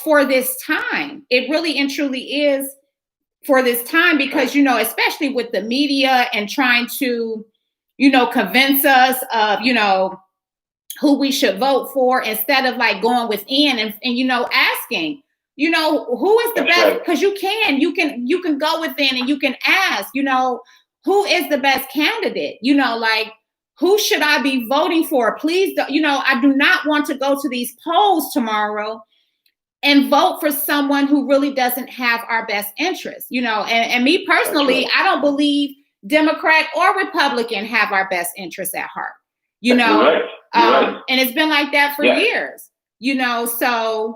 for this time. It really and truly is for this time because, especially with the media and trying to, convince us of, who we should vote for instead of like going within and asking, who is the best, because you can go within and you can ask, who is the best candidate, like, who should I be voting for? Please, I do not want to go to these polls tomorrow and vote for someone who really doesn't have our best interest, and me personally, I don't believe Democrat or Republican have our best interests at heart, You're right. and it's been like that for years, so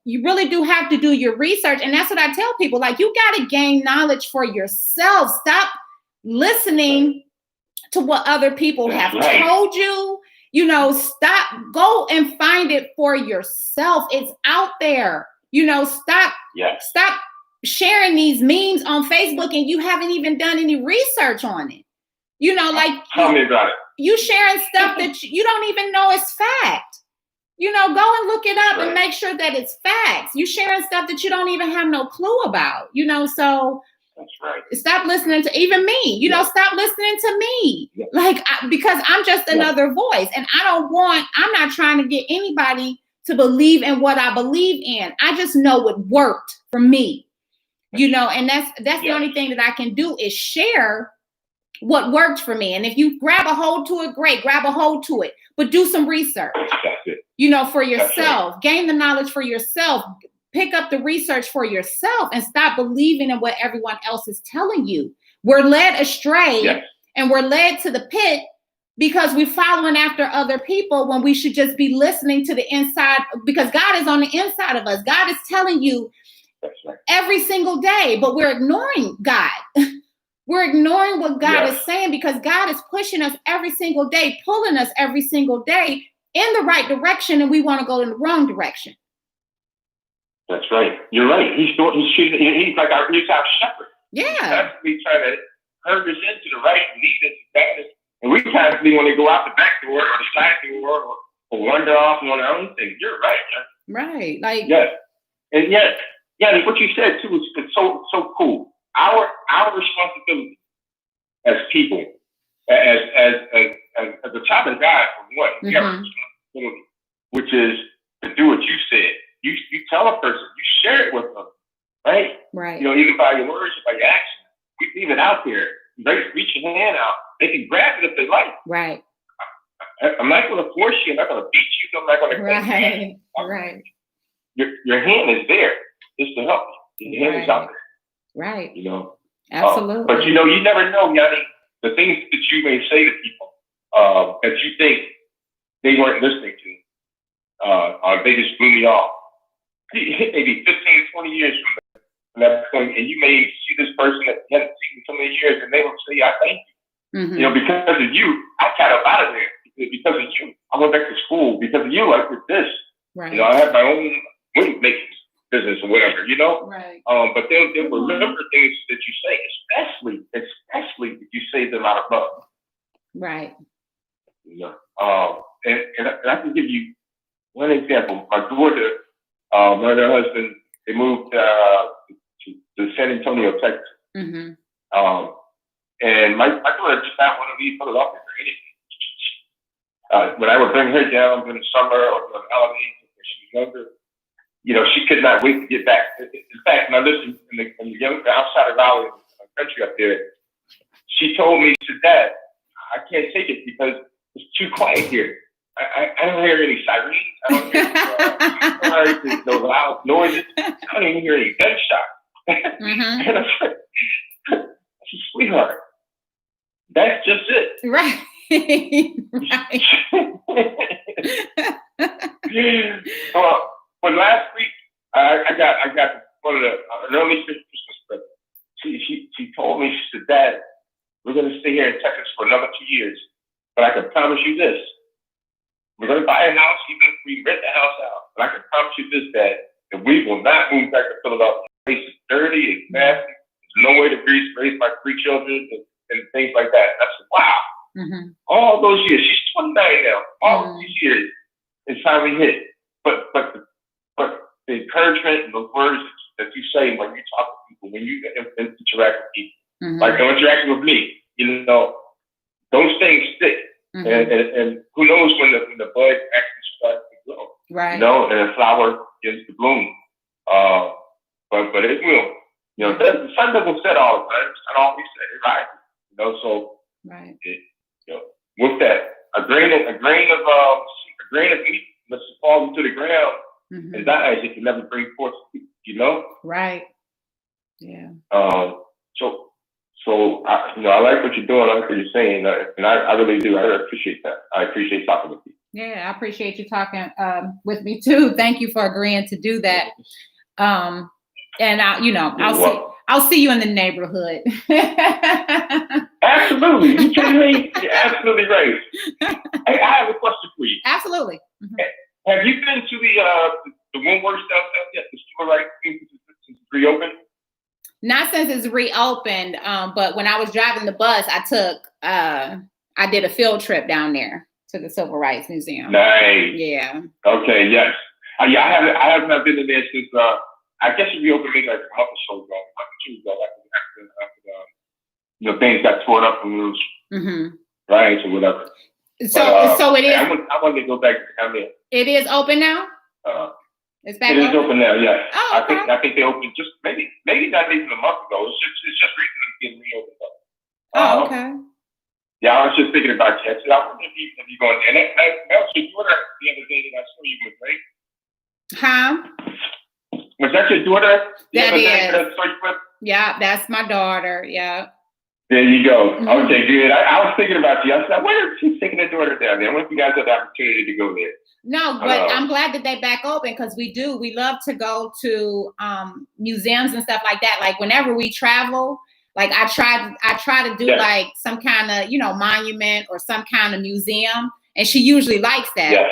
you really do have to do your research. And that's what I tell people, like, you got to gain knowledge for yourself. Stop listening to what other people have told you. Go and find it for yourself. It's out there. Stop sharing these memes on Facebook and you haven't even done any research on it. Like, tell me about it. You sharing stuff that you don't even know is fact. Go and look it up and make sure that it's facts. You sharing stuff that you don't even have no clue about. So that's right. Stop listening to even me. Stop listening to me. Like, because I'm just another voice, and I'm not trying to get anybody to believe in what I believe in. I just know what worked for me. And that's the only thing that I can do is share what worked for me. And if you grab a hold to it, great, grab a hold to it, but do some research, for yourself, gain the knowledge for yourself, pick up the research for yourself, and stop believing in what everyone else is telling you. We're led astray and we're led to the pit because we're following after other people when we should just be listening to the inside, because God is on the inside of us. God is telling you every single day, but we're ignoring God. We're ignoring what God is saying because God is pushing us every single day, pulling us every single day in the right direction, and we want to go in the wrong direction. That's right. You're right. He's like our shepherd. Yeah. He's constantly trying to herd us into the right, lead us, guide us. And we constantly want to go out the back door or the side door or wander off on our own thing. You're right, man. Right. Like, And what you said too is so cool. Our responsibility as people, as the child of God, for one, we have a responsibility, which is to do what you said. You tell a person, you share it with them, right? Right. Either by your words or by your actions. We leave it out there. Reach your hand out. They can grab it if they like. Right. I'm not going to force you. I'm not going to beat you. I'm not going to. Right. Your hand is there just to help you. Your hand is out there. Right. Absolutely. But you never know, Yanni, the things that you may say to people that you think they weren't listening to, they just blew me off. Maybe 15, 20 years from that point, and you may see this person that you haven't seen in so many years, and they will say, I thank you. Because of you, I got up out of there. Because of you, I went back to school. Because of you, I did this. Right. I had my own wing making business or whatever, Right. But they'll remember things that you say, especially if you say them out of love. Right. And I can give you one example. My daughter, her husband, they moved to San Antonio, Texas. Mm-hmm. And my daughter did not want to leave Philadelphia for anything. When I would bring her down during the summer or during Halloween when she was younger, she could not wait to get back. In fact, when I lived in the outside of Raleigh, country up there, she told me, she said, Dad, I can't take it because it's too quiet here. I don't hear any sirens. I don't hear no loud noises. I don't even hear any gunshots. And I said, sweetheart, that's just it. Right. But last week, I got one of an early Christmas present. She told me, she said, Dad, we're going to stay here in Texas for another 2 years, but I can promise you this. We're going to buy a house, even if we rent the house out. But I can promise you this, Dad, that we will not move back to Philadelphia. The place is dirty, it's nasty. There's no way to raise my 3 children and things like that. And I said, wow. All those years. She's 29 now. All these years, it's finally hit. But the encouragement and the words that you say when you talk to people, when you interact with people, like interacting with me, those things stick. And who knows when the bud actually starts to grow, right? And a flower begins to bloom. But it will. The sun doesn't set all the time. It's not always set, right? So right. With that, a grain of wheat must fall into the ground and dies. It can never bring forth, Right. Yeah. So I like what you're doing. I like what you're saying, and I really do. I really appreciate that. I appreciate talking with you. Yeah, I appreciate you talking with me too. Thank you for agreeing to do that. And I'll see you in the neighborhood. Absolutely, you kidding me? You're absolutely right. Hey, I have a question for you. Absolutely. Have you been to the Windward stuff yet? The civil rights thing since it's reopened? Not since it's reopened, but when I was driving the bus, I did a field trip down there to the Civil Rights Museum. Nice. Yeah. Okay. Yes. I have not been in there since. I guess it reopened maybe like a month or so ago. After things got torn up from those riots or whatever. So it is. I want to go back down there. It is open now. It's back. It is open now. Yes. Oh, okay. I think they opened just maybe not even a month ago. It's just recently getting reopened up. Oh, okay. Yeah, I was just thinking about you. I wonder if you going there. And that was your daughter the other day that I saw you with, right? Huh? Was that your daughter? That is. Yeah, that's my daughter. Yeah. There you go. Okay, good. I was thinking about you. I said, I wonder if she's taking her daughter down there. I wonder if you guys had the opportunity to go there. No, but I'm glad that they back open because we love to go to museums and stuff like that. Like whenever we travel, like I try to do like some kind of, monument or some kind of museum. And she usually likes that. Yes.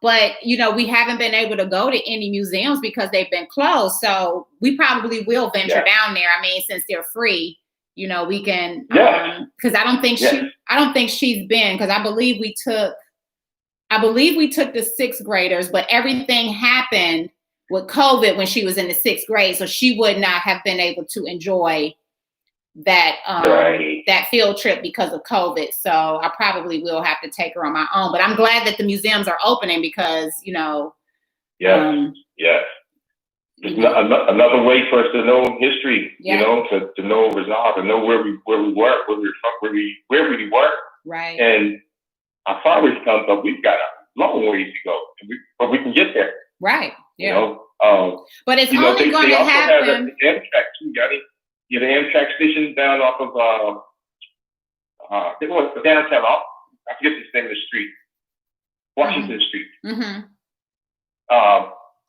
But we haven't been able to go to any museums because they've been closed. So we probably will venture down there. I mean, since they're free, we can, because I don't think she's been, because I believe we took the sixth graders, but everything happened with COVID when she was in the sixth grade. So she would not have been able to enjoy that that field trip because of COVID. So I probably will have to take her on my own. But I'm glad that the museums are opening because, It's another way for us to know history, to know resolve, to know where we were, where we were. Right. And our fathers come, but we've got a long ways to go, but we can get there. Right. Yeah. But it's only going to happen. The Amtrak too, the Amtrak station down off of downtown. I forget the name of the street, Washington Street.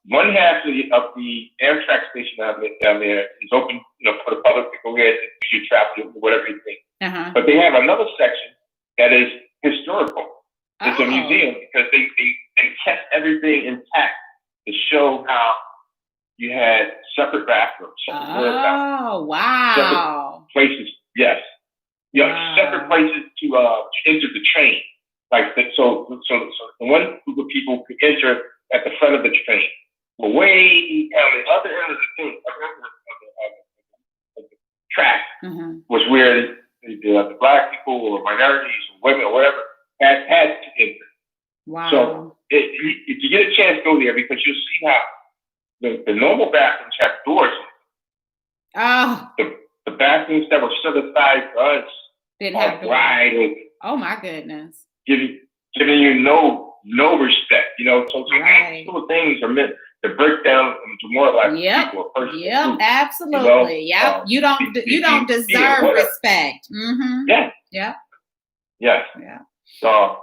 One half of the Amtrak station down there is open, for the public to go ahead and do your travel, whatever you think. But they have another section that is historical. It's a museum because they kept everything intact to show how you had separate bathrooms. Wow. Separate places, yes. Separate places to enter the train. So the one group of people could enter at the front of the train. But way down the other end of the thing, of the track, was where the black people or minorities or women or whatever had to enter. Wow. So if you get a chance, go there because you'll see how the normal bathrooms have doors. The bathrooms that were set aside for us didn't have doors. Wide open. Oh my goodness. Giving you no respect, So little things are meant to break down into more like people, a person. Yep, absolutely. You don't deserve respect. Yeah. Yeah. Yes. Yeah. So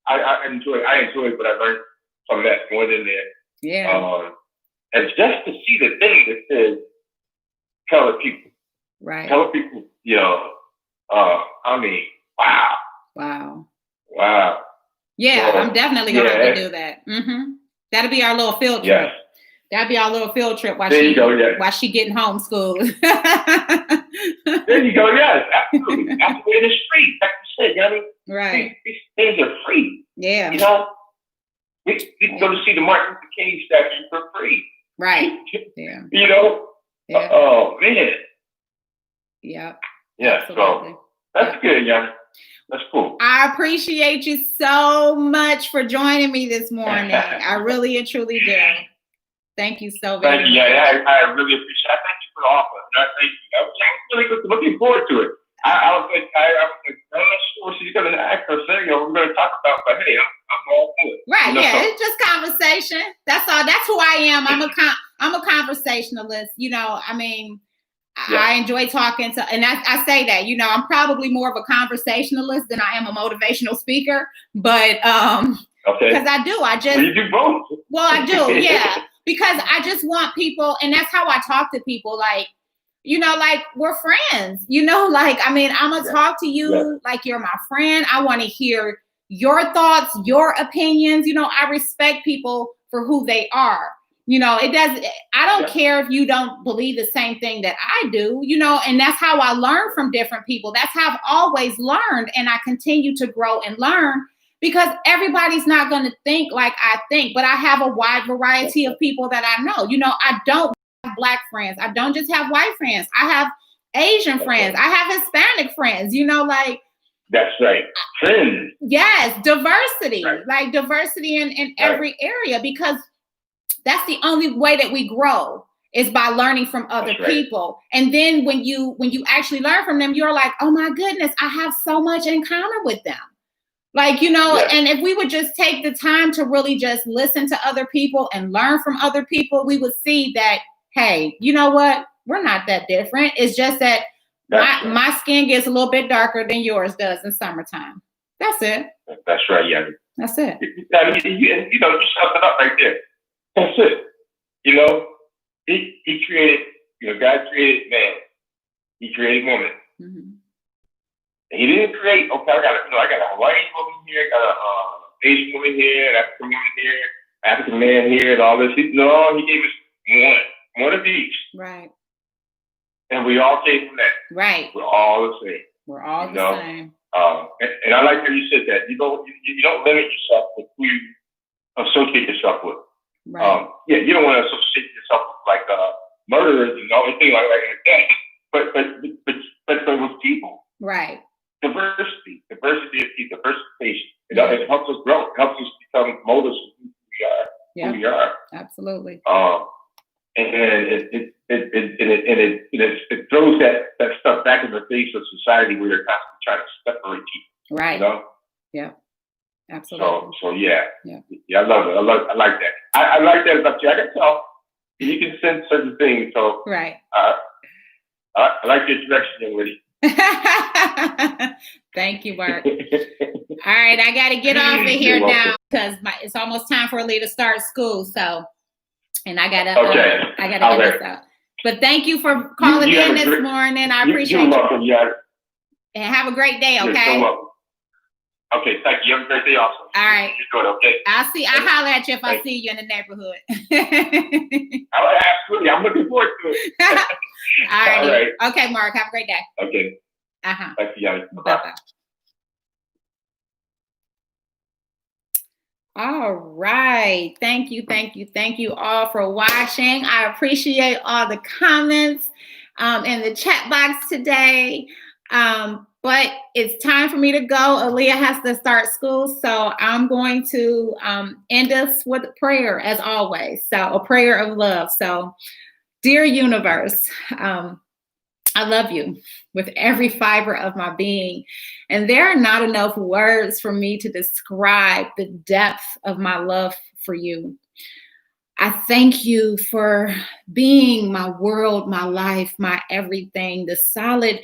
I enjoy what I learned from that going in there. Yeah. And just to see the thing that says colored people. Right. Colored people, I mean, wow. Yeah, I'm definitely gonna have to do that. That'll be our little field trip. That'd be our little field trip while There you go. Yeah. while she getting homeschooled. There you go. Yes, absolutely. Absolutely. It is free. Like you said, you know what I mean? Right. These things are free. Yeah. You know, we can go to see the Martin Luther King statue for free. Right. Yeah. You know? Yeah. Oh, man. Yeah. Yeah. Absolutely. So that's good, young. That's cool. I appreciate you so much for joining me this morning. I really and truly do. Thank you so very much. Yeah, I really appreciate it. Thank you for the offer. Thank you. I was really looking forward to it. I was like, I'm not sure what she's going to ask or say, we're going to talk about, but hey, I'm all for it. Right, yeah, it's just conversation. That's all. That's who I am. I'm a conversationalist. You know, I mean, yeah. I enjoy talking to, and I say that, you know, I'm probably more of a conversationalist than I am a motivational speaker, but because I just, well, you do both. Well, I do, yeah, because I just want people, and that's how I talk to people, like, you know, like we're friends, you know, like, I mean, I'm gonna talk to you like you're my friend. I want to hear your thoughts, your opinions. You know, I respect people for who they are. You know, I don't care if you don't believe the same thing that I do, you know, and that's how I learn from different people. That's how I've always learned. And I continue to grow and learn because everybody's not going to think like I think, but I have a wide variety of people that I know. You know, I don't have Black friends. I don't just have white friends. I have Asian friends. I have Hispanic friends, you know, like. That's right. Friends. Yes. Diversity, like diversity in every area, because that's the only way that we grow is by learning from other people. And then when you actually learn from them, you're like, oh my goodness, I have so much in common with them. Like, you know, and if we would just take the time to really just listen to other people and learn from other people, we would see that, hey, you know what? We're not that different. It's just that my skin gets a little bit darker than yours does in summertime. That's it. That's right, yeah. That's it. You know, you summed it up right there. That's it. You know, he created, you know, God created man. He created woman. Mm-hmm. And he didn't create, okay, I got a white woman here, I got a Asian woman here, an African woman here, African man here, and all this. No, he gave us one of each. Right. And we all came from that. Right. We're all the same. We're all the same. And I like how you said that. You don't limit yourself with who you associate yourself with. Right. You don't want to associate yourself with like murderers and anything like that. But with people. Right. Diversity of people, diversification. It helps us grow. It helps us become molders of who we are. Absolutely. And it throws that stuff back in the face of society where they're constantly trying to separate people. Right. You know? Yeah. Absolutely. So yeah, I love it. I like that. I like that about you. I can tell you can sense certain things. So right. I like your direction, young lady. Thank you, Mark. All right, I got to get off of here now because it's almost time for Lee to start school. So, and I gotta get this out. But thank you for calling in this morning. I appreciate you. Welcome, and have a great day. Okay. You're so welcome. Okay, thank you. Have a great day also. All right. You're good, okay? I'll holler at you if I see you in the neighborhood. Absolutely. I'm looking forward to it. All right. Okay, Mark. Have a great day. Okay. Thank you, Yanni. Bye-bye. All right. Thank you all for watching. I appreciate all the comments in the chat box today. But it's time for me to go. Aaliyah has to start school. So I'm going to end us with a prayer as always. So a prayer of love. So dear universe, I love you with every fiber of my being. And there are not enough words for me to describe the depth of my love for you. I thank you for being my world, my life, my everything, the solid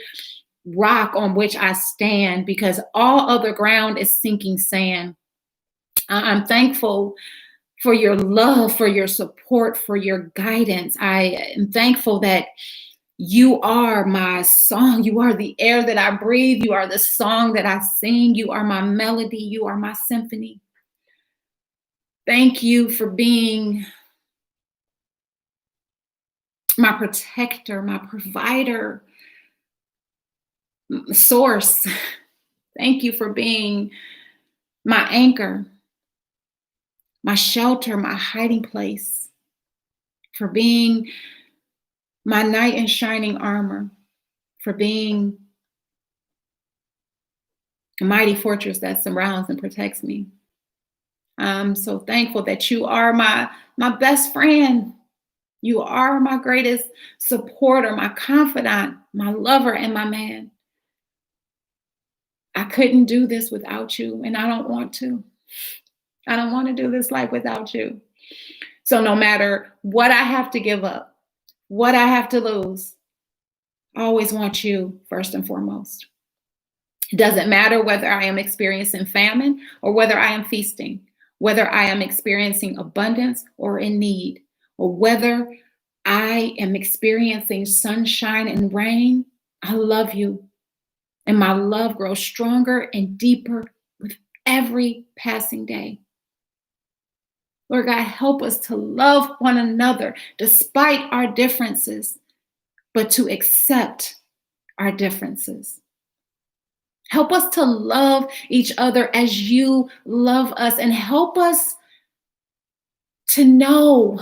rock on which I stand, because all other ground is sinking sand. I'm thankful for your love, for your support, for your guidance. I am thankful that you are my song. You are the air that I breathe. You are the song that I sing. You are my melody. You are my symphony. Thank you for being my protector, my provider, source. Thank you for being my anchor, my shelter, my hiding place, for being my knight in shining armor, for being a mighty fortress that surrounds and protects me. I'm so thankful that you are my best friend. You are my greatest supporter, my confidant, my lover, and my man. I couldn't do this without you, and I don't want to. I don't want to do this life without you. So no matter what I have to give up, what I have to lose, I always want you first and foremost. It doesn't matter whether I am experiencing famine or whether I am feasting, whether I am experiencing abundance or in need, or whether I am experiencing sunshine and rain. I love you. And my love grows stronger and deeper with every passing day. Lord God, help us to love one another despite our differences, but to accept our differences. Help us to love each other as you love us, and help us to know,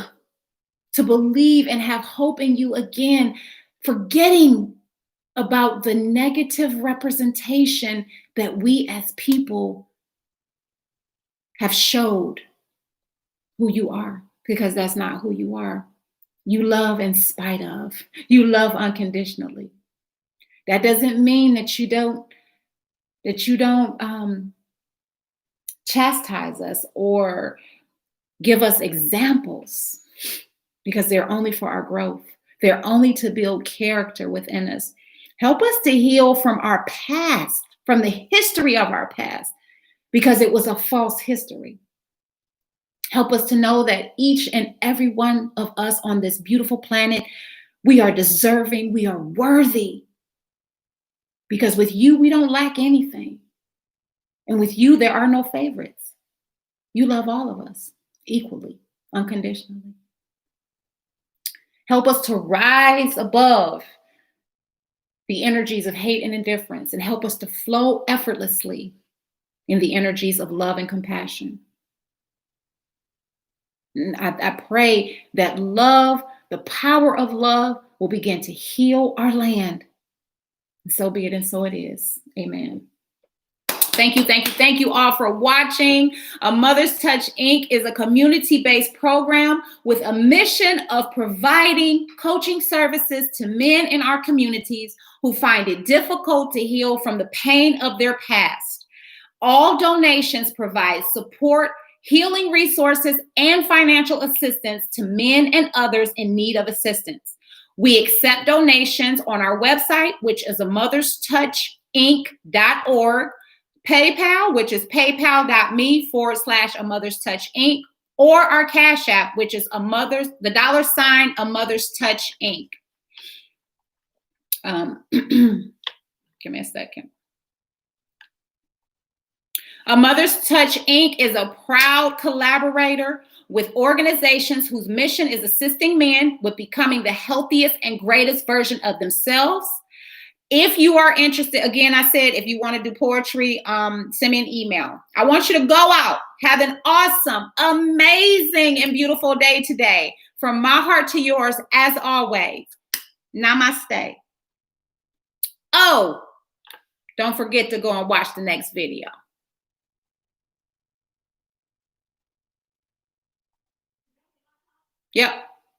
to believe, and have hope in you again, forgetting about the negative representation that we as people have showed who you are, because that's not who you are. You love in spite of. You love unconditionally. That doesn't mean that you don't chastise us or give us examples, because they're only for our growth. They're only to build character within us. Help us to heal from our past, from the history of our past, because it was a false history. Help us to know that each and every one of us on this beautiful planet, we are deserving, we are worthy. Because with you, we don't lack anything. And with you, there are no favorites. You love all of us equally, unconditionally. Help us to rise above the energies of hate and indifference, and help us to flow effortlessly in the energies of love and compassion. And I pray that love, the power of love, will begin to heal our land. And so be it, and so it is. Amen. Thank you all for watching. A Mother's Touch Inc. is a community-based program with a mission of providing coaching services to men in our communities who find it difficult to heal from the pain of their past. All donations provide support, healing resources, and financial assistance to men and others in need of assistance. We accept donations on our website, which is amotherstouchinc.org, PayPal, which is paypal.me/A Mother's Touch Inc., or our Cash App, which is A Mother's Touch Inc. Give me a second. A Mother's Touch Inc. is a proud collaborator with organizations whose mission is assisting men with becoming the healthiest and greatest version of themselves. If you are interested, again, I said, if you want to do poetry, send me an email. I want you to go out, have an awesome, amazing, and beautiful day today. From my heart to yours, as always, namaste. Oh, don't forget to go and watch the next video. Yep.